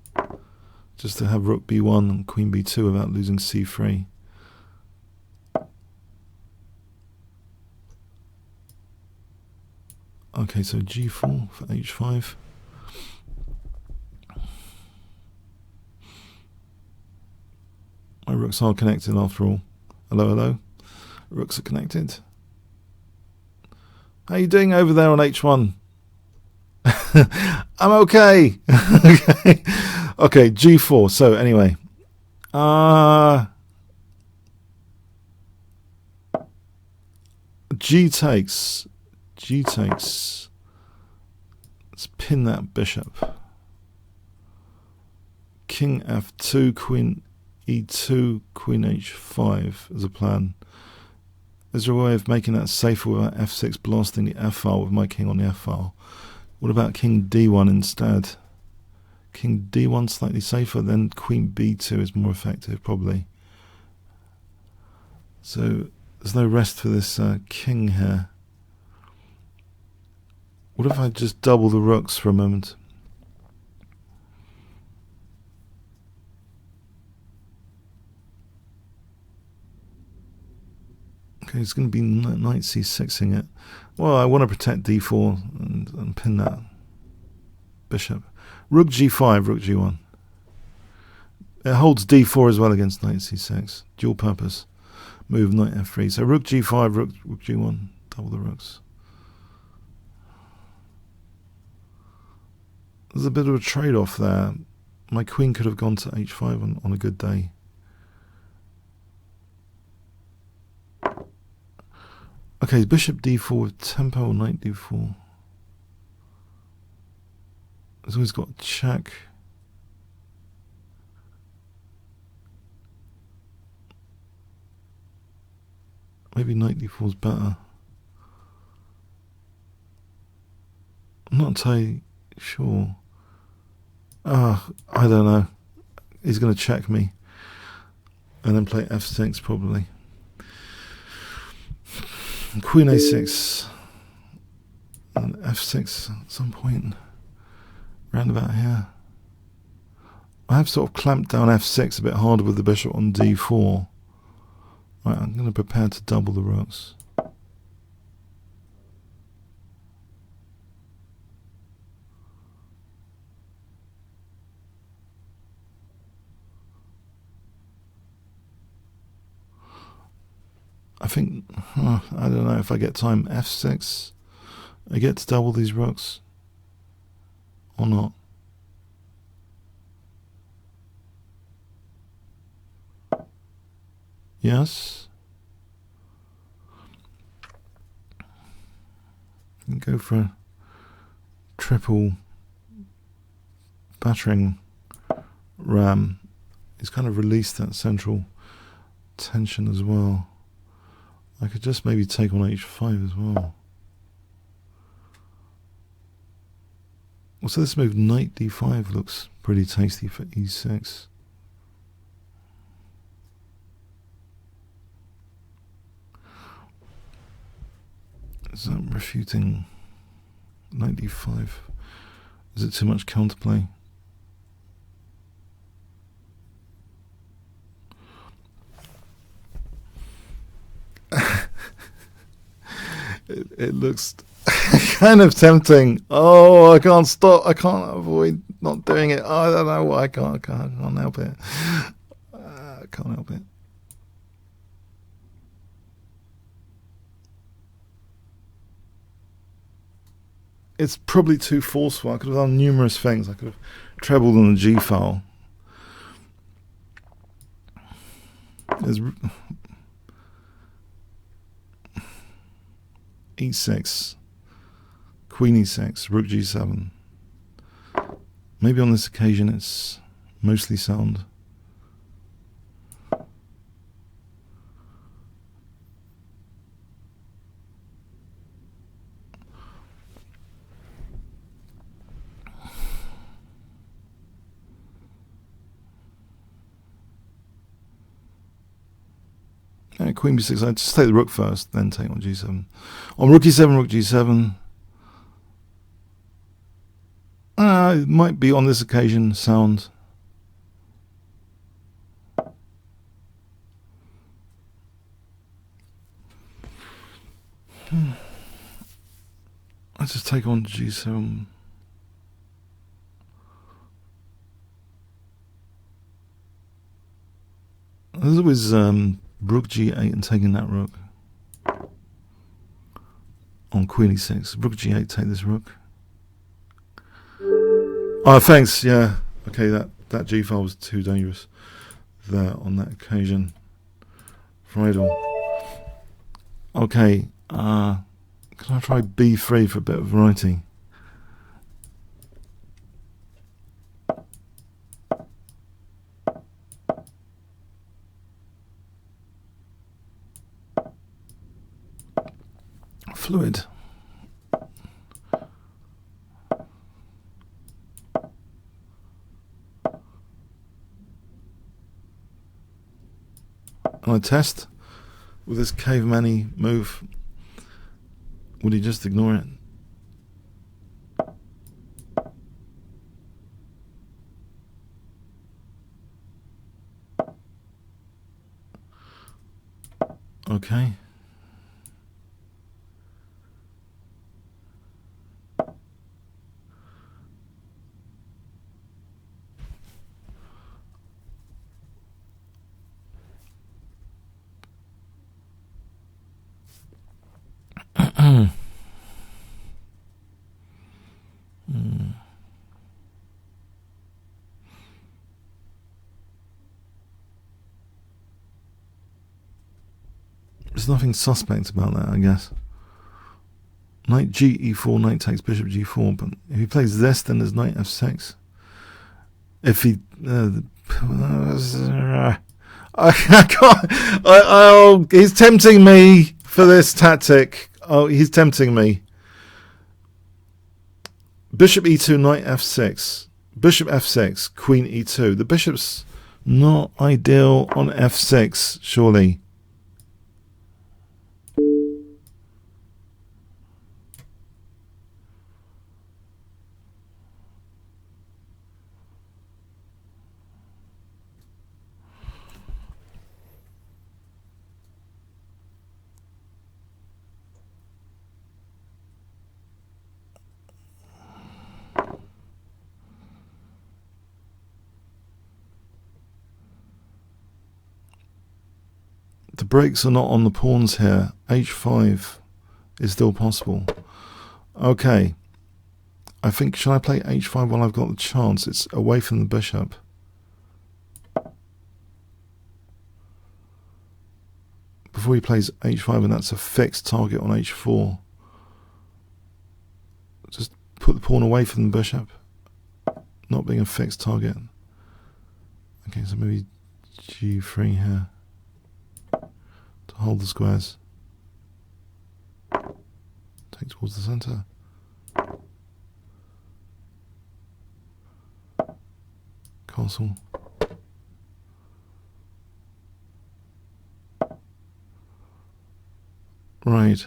Just to have rook b1 and queen b2 without losing c3. Okay, so g4 for h5. My rooks are connected after all. Hello. Rooks are connected. How you doing over there on h1? I'm okay. Okay. Okay, G4. So anyway, G takes. G takes. Let's pin that bishop. King F2, Queen E2, Queen H5 is a plan. Is there a way of making that safer without F6 blasting the F file with my king on the F file? What about King D1 instead? King D1 slightly safer, then Queen B2 is more effective, probably. So there's no rest for this king here. What if I just double the rooks for a moment? Okay, it's going to be knight c6ing it. Well, I want to protect d4 and pin that bishop. Rook g5, rook g1. It holds d4 as well against knight c6. Dual purpose. Move knight f3. So rook g5, rook g1. Double the rooks. There's a bit of a trade-off there. My queen could have gone to h5 on a good day. Okay, bishop d4 with tempo or knight d4. It's always got a check. Maybe knight d4 is better. I'm not entirely sure. I don't know. He's going to check me. And then play f6 probably. Queen a6 and f6 at some point round about here. I have sort of clamped down f6 a bit harder with the bishop on d4. Right, I'm going to prepare to double the rooks. I think, I don't know if I get time. f6, I get to double these rooks or not. Yes. And go for a triple battering ram. He's kind of released that central tension as well. I could just maybe take on h5 as well. Also, this move knight d5 looks pretty tasty for e6. Is that refuting knight d5? Is it too much counterplay? It looks kind of tempting. Oh, I can't stop. I can't avoid not doing it. I don't know why. I can't help it. I can't help it. It's probably too forceful. I could have done numerous things. I could have trebled on the G file. There's e6, queen e6, rook g7. Maybe on this occasion it's mostly sound. Queen b6, I'd just take the rook first, then take on g7. On rook e7, rook g7. It might be on this occasion sound. Let's just take on g7. There's always rook g8 and taking that rook. On queen e6, rook g8, take this rook. Oh, thanks. Yeah. Okay, that G file was too dangerous there on that occasion. FIDE. Okay. Can I try B3 for a bit of variety? Fluid. And I test with this caveman-y move. Would he just ignore it? Okay. There's nothing suspect about that, I guess. Knight G4, knight takes bishop G4, but if he plays this, then there's knight F6. If he... I can't... he's tempting me for this tactic. Oh, he's tempting me. Bishop E2, knight F6. Bishop F6, queen E2. The bishop's not ideal on F6, surely. The breaks are not on the pawns here. H5 is still possible. Okay. I think, should I play H5 while I've got the chance? It's away from the bishop. Before he plays H5, and that's a fixed target on H4. Just put the pawn away from the bishop. Not being a fixed target. Okay, so maybe G3 here. Hold the squares. Take towards the center. Castle. Right.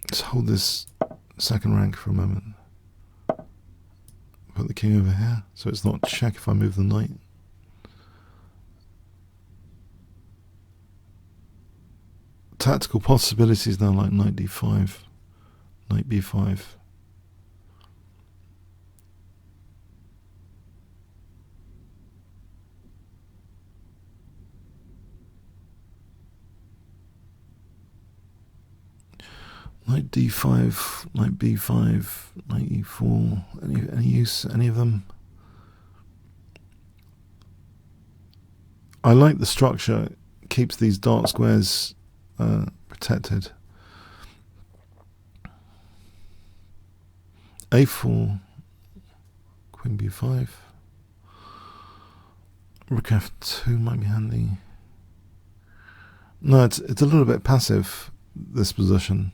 Let's hold this second rank for a moment. Put the king over here, so it's not check if I move the knight. Tactical possibilities now, like knight d5, knight b5. Knight d5, knight b5, knight e4, any use, any of them? I like the structure, it keeps these dark squares protected. a4, queen b5, rook f2 might be handy. No, it's a little bit passive, this position.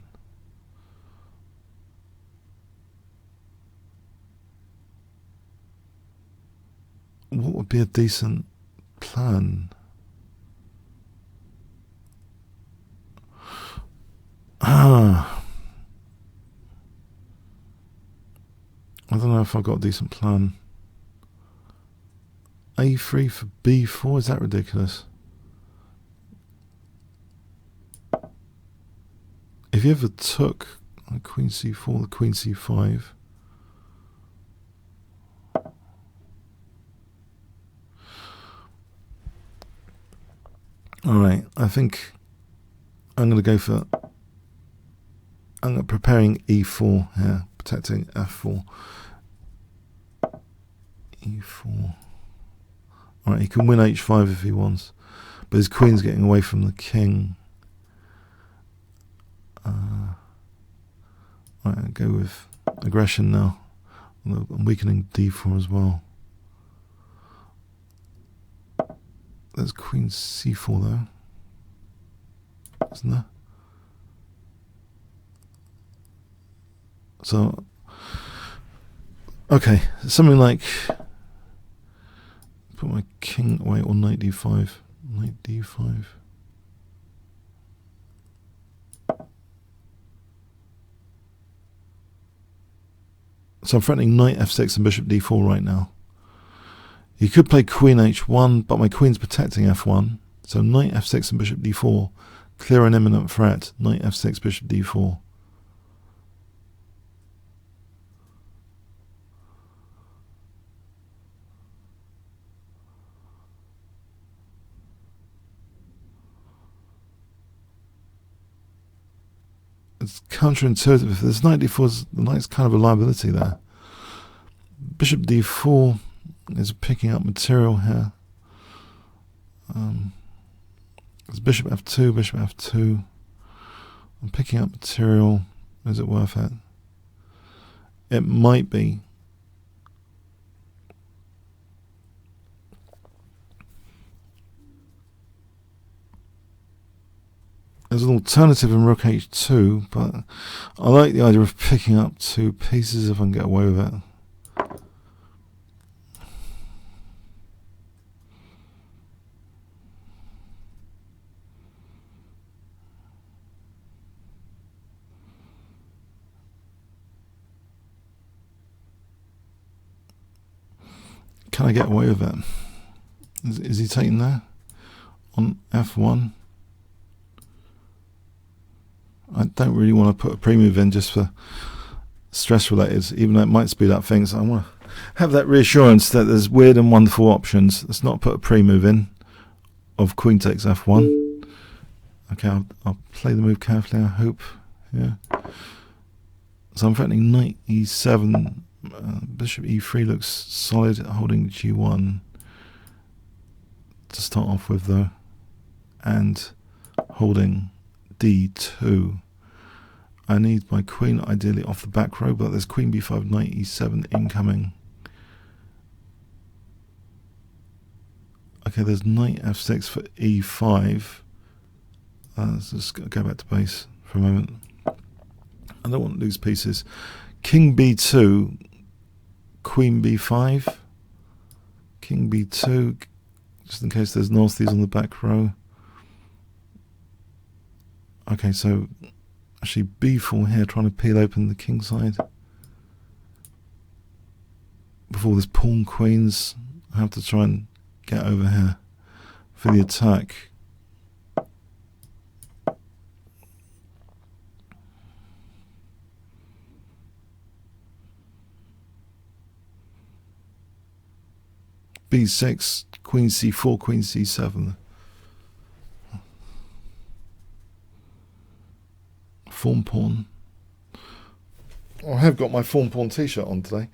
What would be a decent plan? I don't know if I've got a decent plan. A3 for B4, is that ridiculous? If you ever took Queen C4, the Queen C5. Alright, I think I'm going to go for, preparing e4 here, protecting f4. e4. Alright, he can win h5 if he wants, but his queen's getting away from the king. Alright, I'll go with aggression now. I'm weakening d4 as well. There's queen c4 though, isn't there? So, okay, something like put my king away on knight d5. Knight d5. So I'm threatening knight f6 and bishop d4 right now. You could play queen h1, but my queen's protecting f1. So knight f6 and bishop d4. Clear an imminent threat. Knight f6, bishop d4. It's counterintuitive. This knight d4, the knight's kind of a liability there. Bishop d4 is picking up material here. It's bishop f2, bishop f2. I'm picking up material. Is it worth it? It might be. There's an alternative in rook h2, but I like the idea of picking up 2 pieces if I can get away with it. Can I get away with it? Is he taking there? On f1? I don't really want to put a pre-move in just for stress related, even though it might speed up things. I want to have that reassurance that there's weird and wonderful options. Let's not put a pre-move in of queen takes f1. Okay, I'll play the move carefully, I hope. Yeah. So I'm threatening knight e7. Bishop e3 looks solid, holding g1 to start off with though, and holding d2. I need my queen ideally off the back row, but there's queen b5, knight e7 incoming. Okay, there's knight f6 for e5. Let's just go back to base for a moment. I don't want to lose pieces. King b2, queen b5, king b2, just in case there's nasties on the back row. Okay, so actually b4 here, trying to peel open the king side. Before there's pawn queens, I have to try and get over here for the attack. b6, queen c4, queen c7. Fawn pawn. Oh, I have got my fawn pawn t-shirt on today.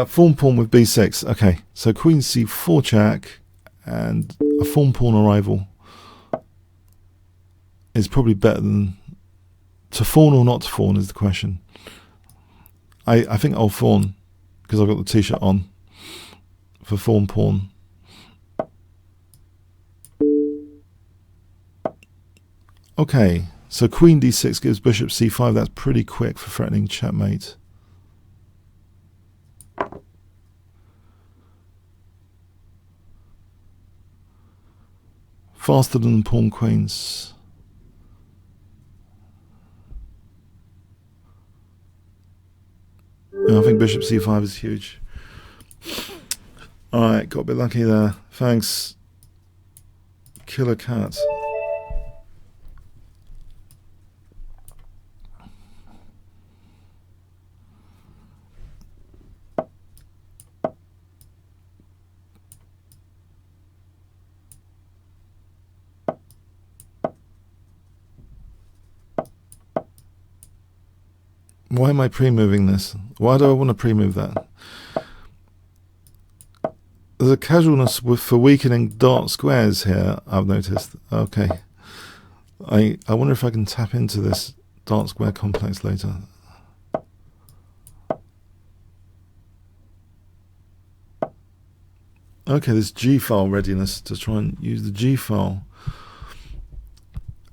Fawn pawn with b6. Okay, so queen c4 check and a fawn pawn arrival is probably better than to fawn or not to fawn is the question. I think I'll fawn because I've got the t-shirt on for fawn pawn. Okay, so queen d6 gives bishop c5. That's pretty quick for threatening checkmate. Faster than pawn queens. I think bishop c5 is huge. Alright, got a bit lucky there. Thanks. Killer cat. Why am I pre-moving this? Why do I want to pre-move that? There's a casualness for weakening dark squares here, I've noticed. Okay. I wonder if I can tap into this dark square complex later. Okay, this G-file readiness to try and use the G-file.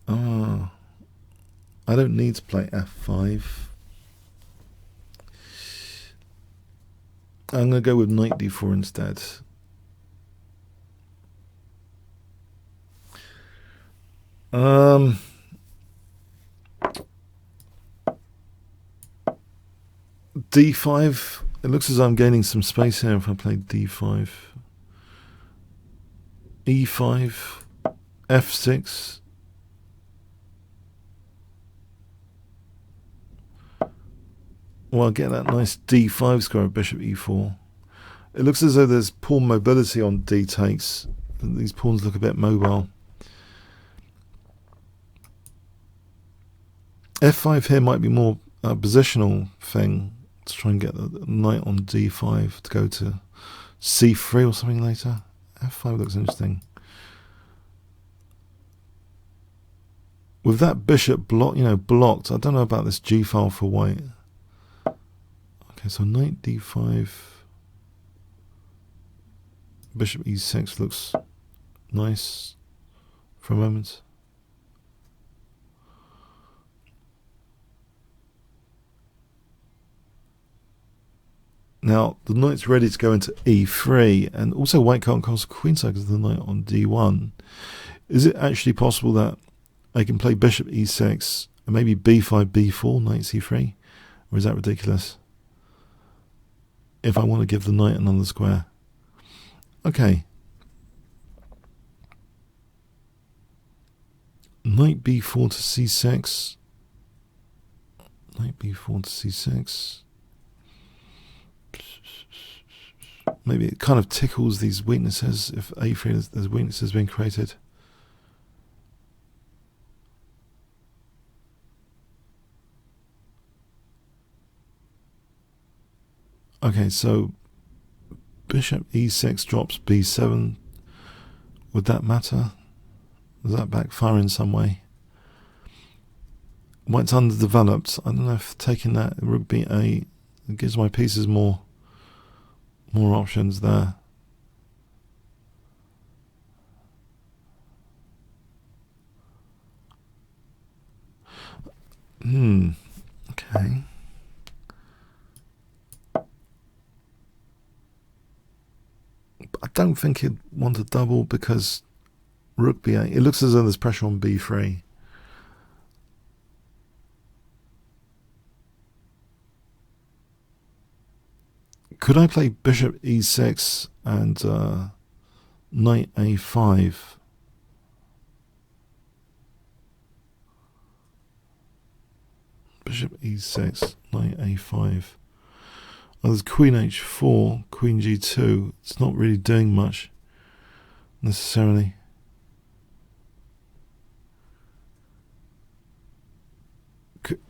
I don't need to play F5. I'm going to go with knight D4 instead. D5. It looks as though I'm gaining some space here if I play D5. E5. F6. Well, I'll get that nice D5 square of bishop E4. It looks as though there's pawn mobility on D takes. These pawns look a bit mobile. F5 here might be more a positional thing to try and get the knight on D5 to go to C3 or something later. F5 looks interesting. With that bishop blocked, I don't know about this G file for white. Okay, so knight D5, bishop E6 looks nice for a moment. Now, the knight's ready to go into E3, and also white can't cross queenside because of the knight on D1. Is it actually possible that I can play bishop E6 and maybe B5, B4, knight C3? Or is that ridiculous? If I want to give the knight another square. Okay. Knight B4 to C6. Knight B4 to C6. Maybe it kind of tickles these weaknesses if A3 there's weaknesses being created. Okay, so bishop E6 drops B7. Would that matter? Does that backfire in some way? White's underdeveloped. I don't know if taking that rook B8 gives my pieces more options there. Okay. I don't think he'd want to double because rook B8. It looks as though there's pressure on B3. Could I play bishop E6 and knight A5? Bishop E6, knight A5. Oh, there's queen H4, queen G2. It's not really doing much necessarily.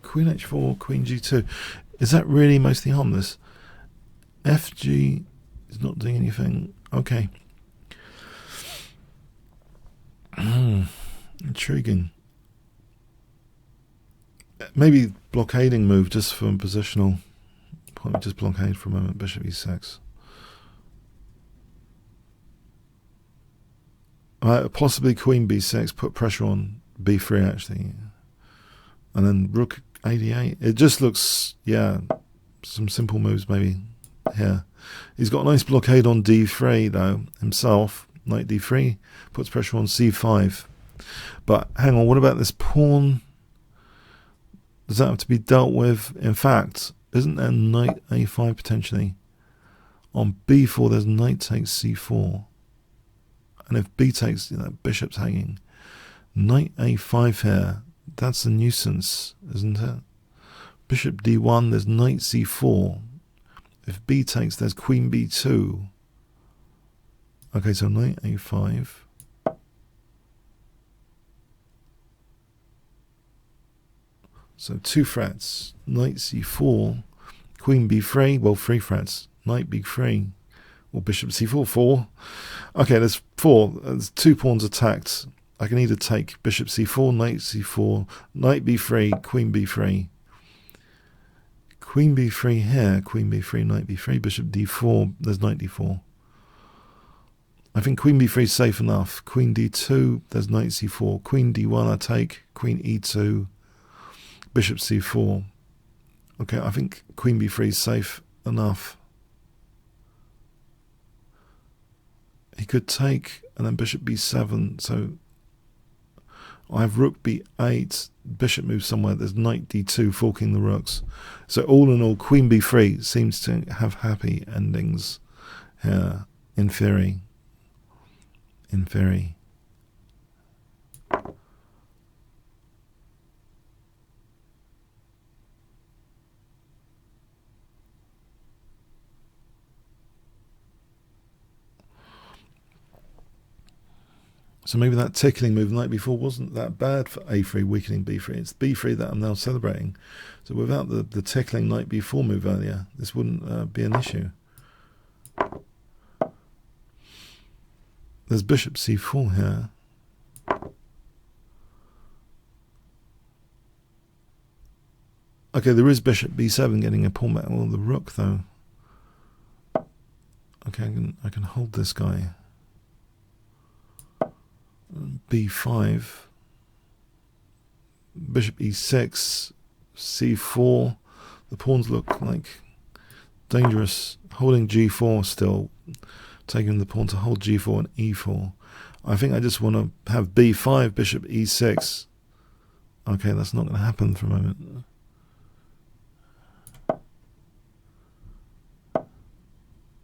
Queen H4, queen G2. Is that really mostly harmless? FG is not doing anything. Okay. Intriguing. Maybe blockading move just for positional. Probably just blockade for a moment. Bishop E6. Possibly queen B6. Put pressure on B3 actually. And then rook 88. It just looks, yeah, some simple moves maybe here. He's got a nice blockade on D3 though himself. Knight D3 puts pressure on C5. But hang on, what about this pawn? Does that have to be dealt with? In fact, isn't there knight A5 potentially? On B4 there's knight takes C4. And if B takes, bishop's hanging. Knight A5 here, that's a nuisance, isn't it? Bishop D1, there's knight C4. If B takes, there's queen B2. Okay, so knight A5. So 2 threats. Knight c4, queen b3, well 3 threats. Knight b3, or bishop c4, 4. Okay, there's 4. There's 2 pawns attacked. I can either take bishop c4, knight c4, knight b3, queen b3. Queen b3 here, queen b3, knight b3, bishop d4, there's knight d4. I think queen b3 is safe enough. Queen d2, there's knight c4. Queen d1 I take, queen e2, bishop c4. Okay, I think queen b3 is safe enough. He could take, and then bishop b7, so I have rook b8, bishop moves somewhere, there's knight d2 forking the rooks. So all in all, queen b3 seems to have happy endings here, in theory. In theory. So maybe that tickling move the night before wasn't that bad for a3, weakening b3. It's b3 that I'm now celebrating. So without the tickling knight b4 move earlier, this wouldn't be an issue. There's bishop c4 here. Okay, there is bishop b7 getting a pawn back. Well, the rook though. Okay, I can hold this guy. b5, bishop e6, c4. The pawns look like dangerous. Holding g4 still, taking the pawn to hold g4 and e4. I think I just want to have b5, bishop e6. Okay, that's not going to happen for a moment.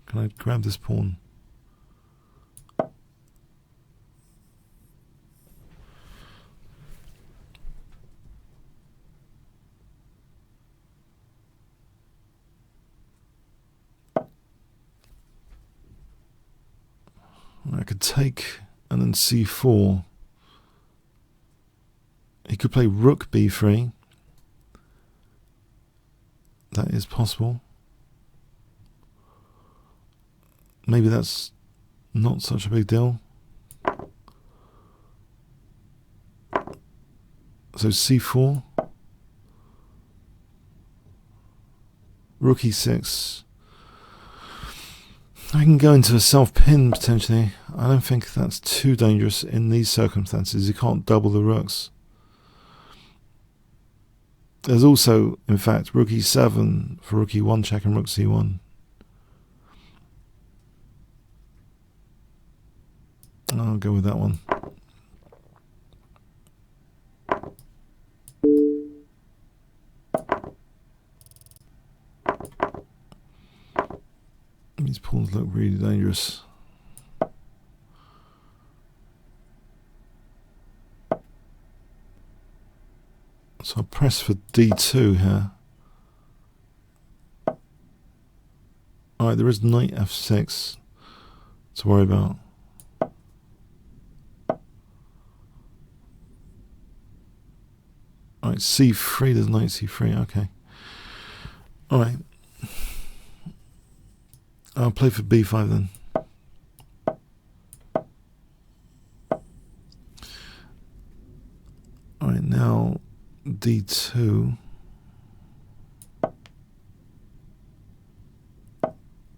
Can I grab this pawn? I could take and then c4. He could play rook b3. That is possible. Maybe that's not such a big deal. So c4. Rook e6. I can go into a self-pin potentially. I don't think that's too dangerous in these circumstances. You can't double the rooks. There's also, in fact, rook e7 for rook e1 check and rook c1. I'll go with that one. These pawns look really dangerous. So I'll press for d2 here. Alright, there is knight f6 to worry about. Alright, c3, there's knight c3, okay. Alright. I'll play for b5 then. Alright, now d2.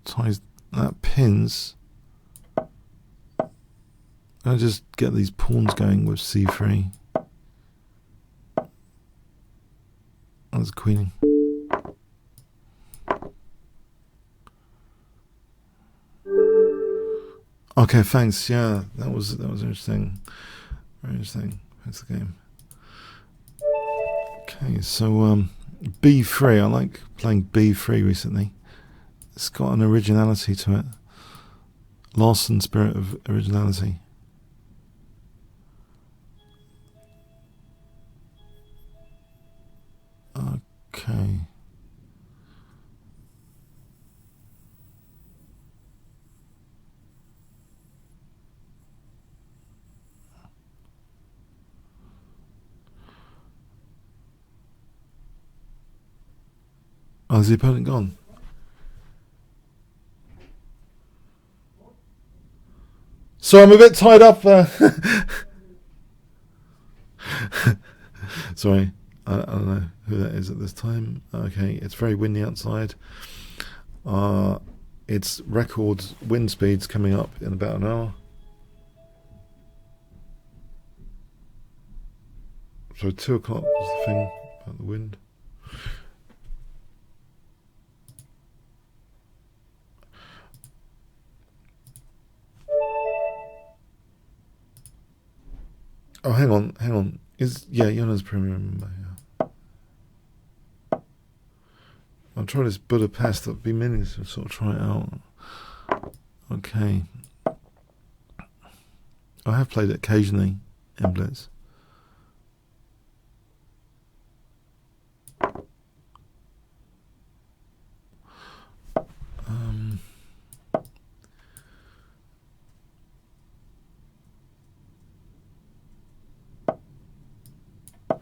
Ties that pins. I'll just get these pawns going with c3. That's queening. Okay, thanks. Yeah, that was interesting. Very interesting. Thanks for the game. Okay, so b3. I like playing b3 recently. It's got an originality to it. Larson spirit of originality. Okay. Oh, is the opponent gone? So I'm a bit tied up. Sorry, I don't know who that is at this time. Okay, it's very windy outside. It's record wind speeds coming up in about an hour. So 2 o'clock was the thing about the wind. Oh, hang on. Jona's premier member. Yeah. I'll try this Budapest. I've been meaning to sort of try it out. Okay. I have played it occasionally in Blitz.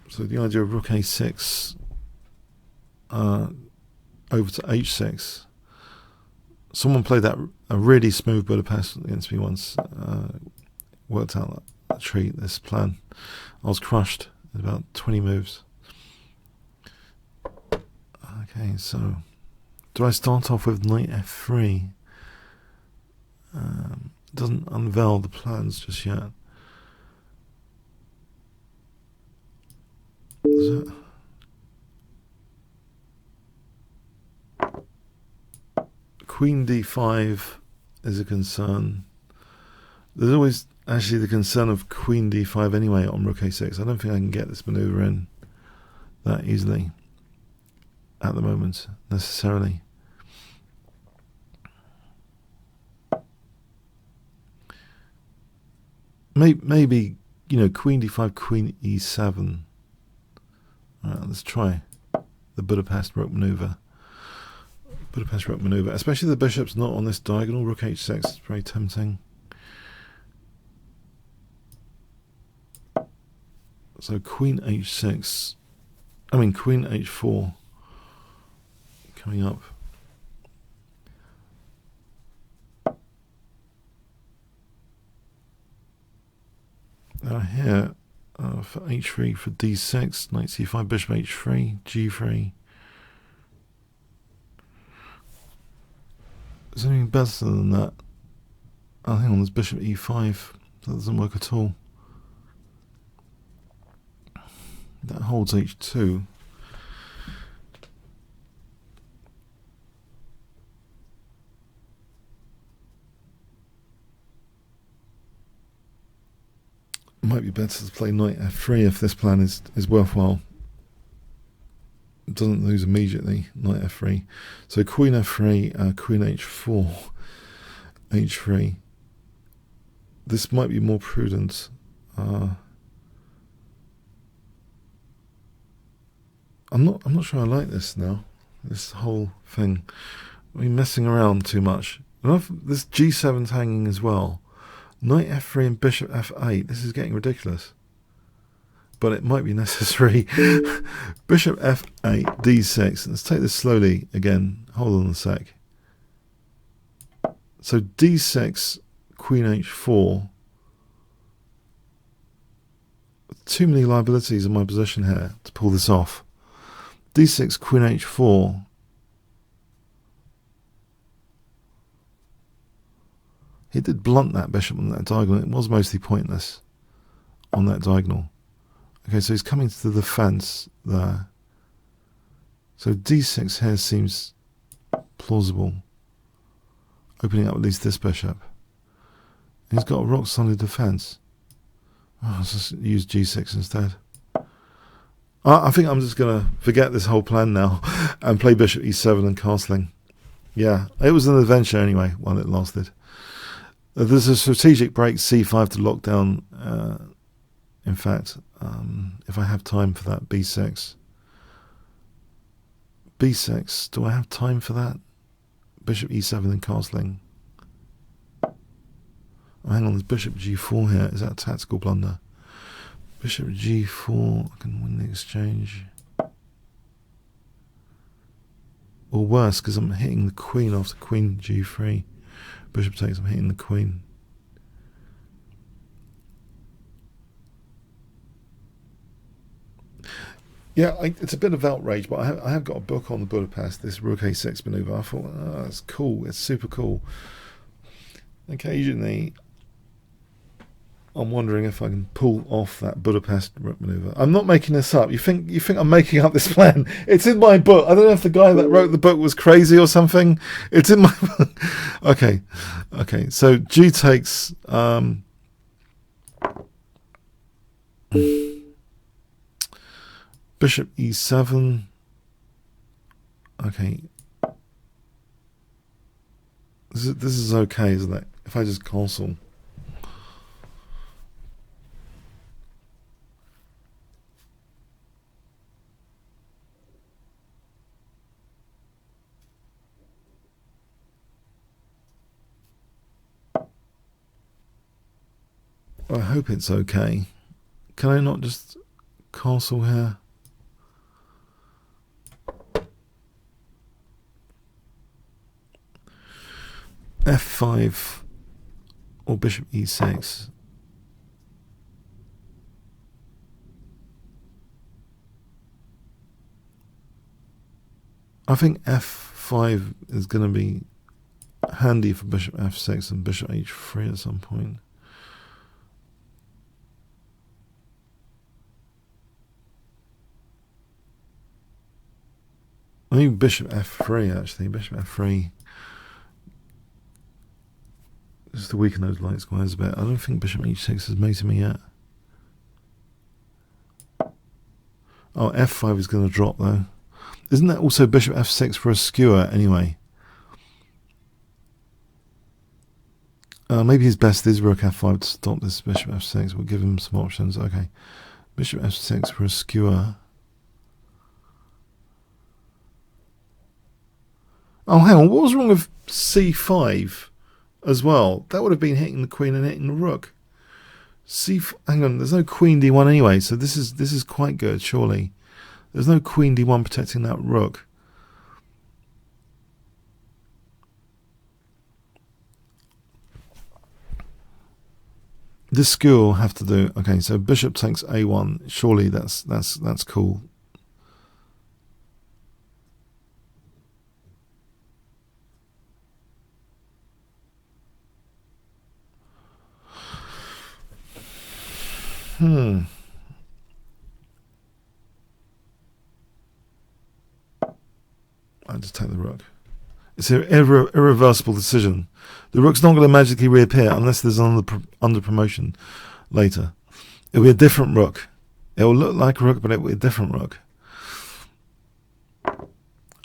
So the idea of rook a6 over to h6. Someone played that a really smooth Budapest against me once. Worked out this plan. I was crushed in about 20 moves. Okay, so do I start off with knight f3? Doesn't unveil the plans just yet. Queen d5 is a concern. There's always actually the concern of Queen d5 anyway on rook a6. I don't think I can get this maneuver in that easily at the moment, necessarily. Maybe, Queen d5, Queen e7. Alright, let's try the Budapest rook maneuver. Especially the bishop's not on this diagonal. Rook h6 is very tempting. So Queen h6. Queen h4 coming up. Now here for h3 for d6, knight c5, bishop h3, g3. Is there anything better than that? Oh, hang on, there's bishop e5. That doesn't work at all. That holds h2. Might be better to play knight f3 if this plan is worthwhile. It doesn't lose immediately, knight f3. So queen f3, queen h4, h3. This might be more prudent. I'm not sure I like this now. This whole thing. I'm messing around too much. This g7's hanging as well. Knight f3 and bishop f8. This is getting ridiculous. But it might be necessary. Bishop f8, d6. Let's take this slowly again. Hold on a sec. So d6, queen h4. Too many liabilities in my position here to pull this off. d6, queen h4. He did blunt that bishop on that diagonal. It was mostly pointless on that diagonal. Okay, so he's coming to the defense there. So d6 here seems plausible. Opening up at least this bishop. He's got a rock solid defense. Oh, let's just use g6 instead. I think I'm just going to forget this whole plan now and play bishop e7 and castling. Yeah, it was an adventure anyway while it lasted. There's a strategic break c5 to lock down, in fact, if I have time for that, b6. b6, do I have time for that? Bishop e7 and castling. Oh, hang on, there's bishop g4 here. Is that a tactical blunder? Bishop g4, I can win the exchange. or worse, because I'm hitting the queen after queen g3. Bishop takes, I'm hitting the queen. Yeah, it's a bit of outrage, but I have got a book on the Budapest, this rook a6 maneuver. I thought, oh, that's cool, it's super cool. Occasionally, I'm wondering if I can pull off that Budapest rook maneuver. I'm not making this up. You think I'm making up this plan? It's in my book. I don't know if the guy that wrote the book was crazy or something. It's in my book. Okay. So G takes. Bishop e7. Okay. This is okay, isn't it? If I just console. I hope it's okay. Can I not just castle here? F5 or bishop e6. I think f5 is going to be handy for bishop f6 and bishop h3 at some point. I mean bishop f3 actually. Bishop f3 just to weaken those light squares a bit. I don't think bishop h6 has mated me yet. Oh, f5 is going to drop though. Isn't that also bishop f6 for a skewer anyway? Maybe his best is rook f5 to stop this bishop f6. We'll give him some options. Okay, bishop f6 for a skewer. Oh, hang on. What was wrong with c5 as well? That would have been hitting the queen and hitting the rook. Hang on. There's no queen d1 anyway, so this is quite good. Surely, there's no queen d1 protecting that rook. This skewer will have to do. Okay, so bishop takes a1. Surely that's cool. I just take the rook. It's an irreversible decision. The rook's not going to magically reappear unless there's under promotion later. It'll be a different rook. It will look like a rook, but it will be a different rook.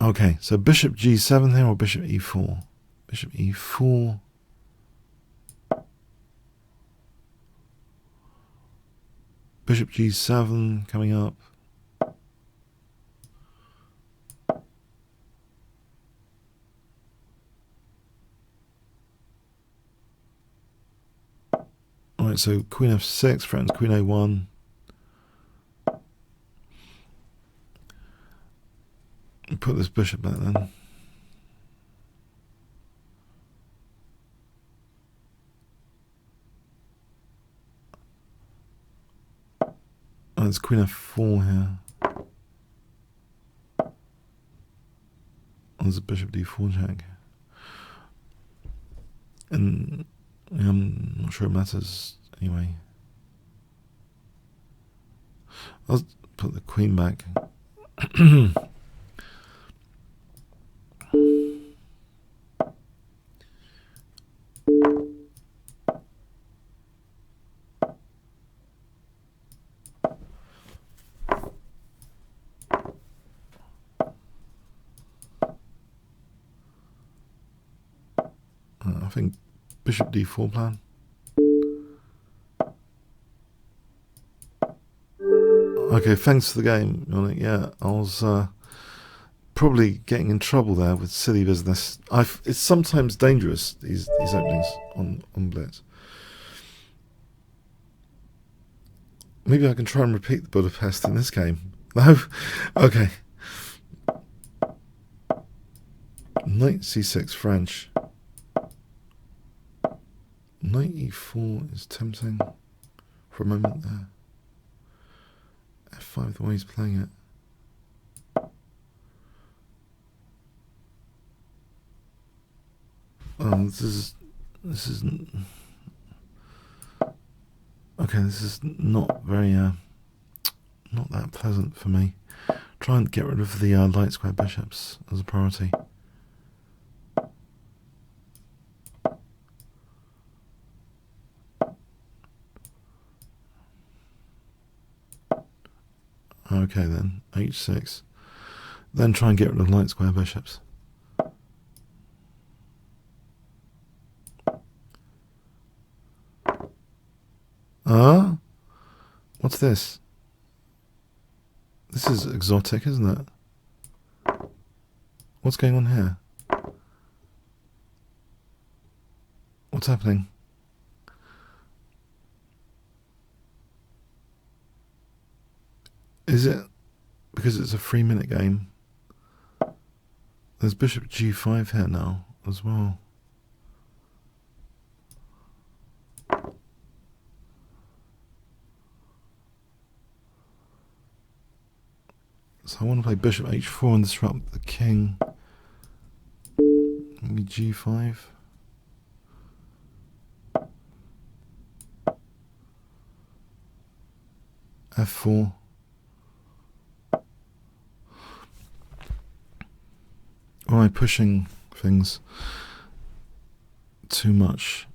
Okay, so bishop g7 here or bishop e4? Bishop e4. Bishop g7 coming up. Alright, so queen f6 threatens queen a1. Put this bishop back then. Oh, there's queen f4 here. Oh, there's a bishop d4 check. And I'm not sure it matters anyway. I'll put the queen back. I think bishop d4 plan. Okay, thanks for the game, Yannick. Yeah, I was probably getting in trouble there with silly business. It's sometimes dangerous, these openings on Blitz. Maybe I can try and repeat the Budapest in this game. No? Okay. Knight c6 French. Knight e4 is tempting for a moment there. f5 the way he's playing it. This is okay. This is not very not that pleasant for me. Try and get rid of the light square bishops as a priority. Okay then, h6. Then try and get rid of light square bishops. What's this? This is exotic, isn't it? What's going on here? What's happening? Is it because it's a 3-minute game? There's bishop g5 here now as well. So I want to play bishop h4 and disrupt the king. Maybe g5. f4. Or am I pushing things too much?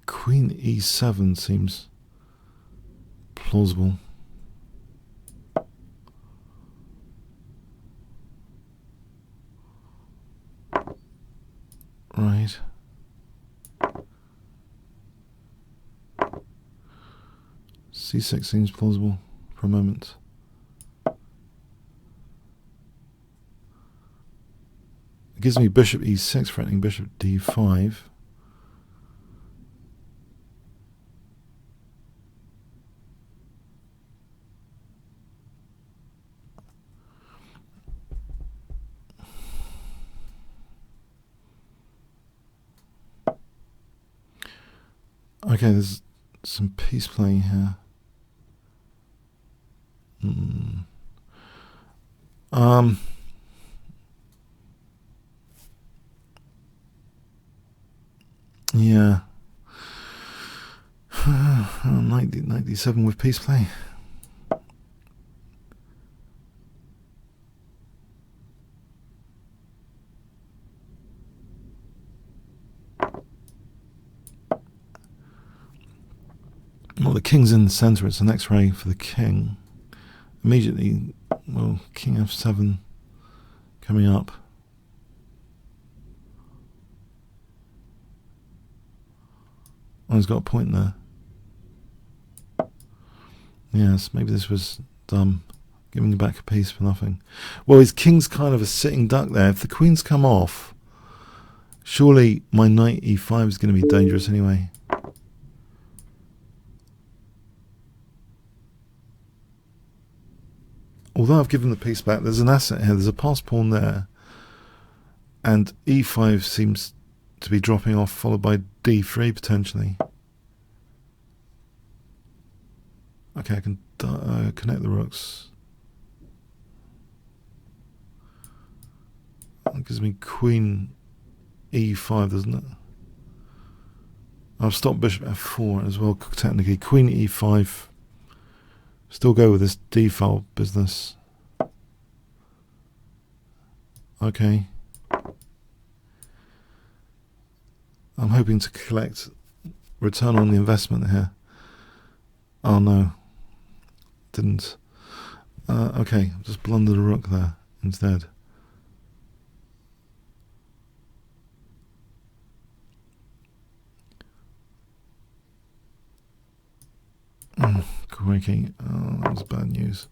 Queen e7 seems plausible. Right. c6 seems plausible for a moment. It gives me bishop e6 threatening bishop d5. Okay, there's some piece playing here. Yeah. Knight d7 with piece play. Well, the king's in the center. It's an X-ray for the king. Immediately, well, king f7 coming up. Oh, he's got a point there. Yes, maybe this was dumb. Giving back a piece for nothing. Well, his king's kind of a sitting duck there. If the queen's come off, surely my knight e5 is going to be dangerous anyway. Although I've given the piece back, there's an asset here. There's a passed pawn there. And e5 seems to be dropping off, followed by d3 potentially. Okay, I can connect the rooks. That gives me queen e5, doesn't it? I've stopped bishop f4 as well, technically. Queen e5. Still go with this d-file business. Okay. I'm hoping to collect return on the investment here. Oh no. Didn't. Okay, just blundered a rook there instead. Crikey. Oh, that was bad news.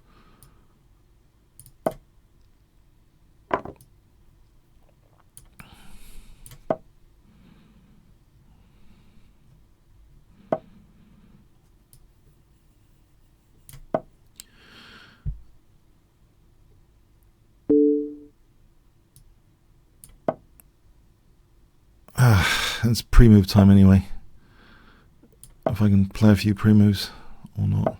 it's pre-move time anyway. If I can play a few pre-moves or not.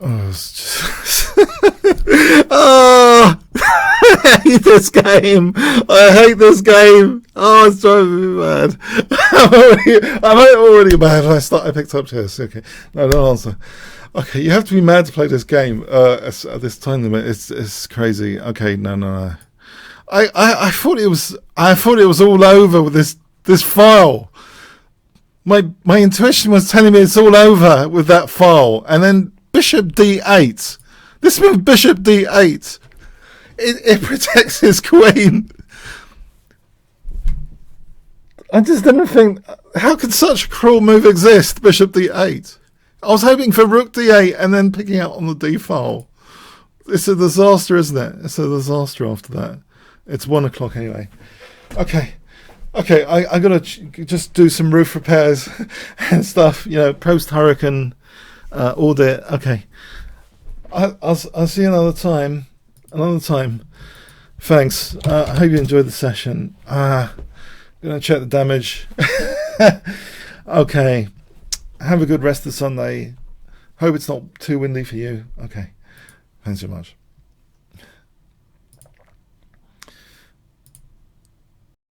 Oh, it's just oh, I hate this game. I hate this game. Oh, it's driving me mad. I'm already mad. I picked up chess. Okay, no answer. Okay, you have to be mad to play this game. At this time limit, it's crazy. Okay, no. I thought it was all over with this file. My intuition was telling me it's all over with that file, and then Bishop D8. This move, Bishop D8, it protects his queen. I just didn't think, how could such a cruel move exist, Bishop D8? I was hoping for Rook D8 and then picking out on the D file. It's a disaster, isn't it? It's a disaster after that. It's 1 o'clock anyway. Okay, I gotta just do some roof repairs and stuff, post-hurricane audit. Okay, I'll see you another time. Thanks. I hope you enjoyed the session. Gonna check the damage. Okay, have a good rest of Sunday. Hope it's not too windy for you. Okay, thanks so much.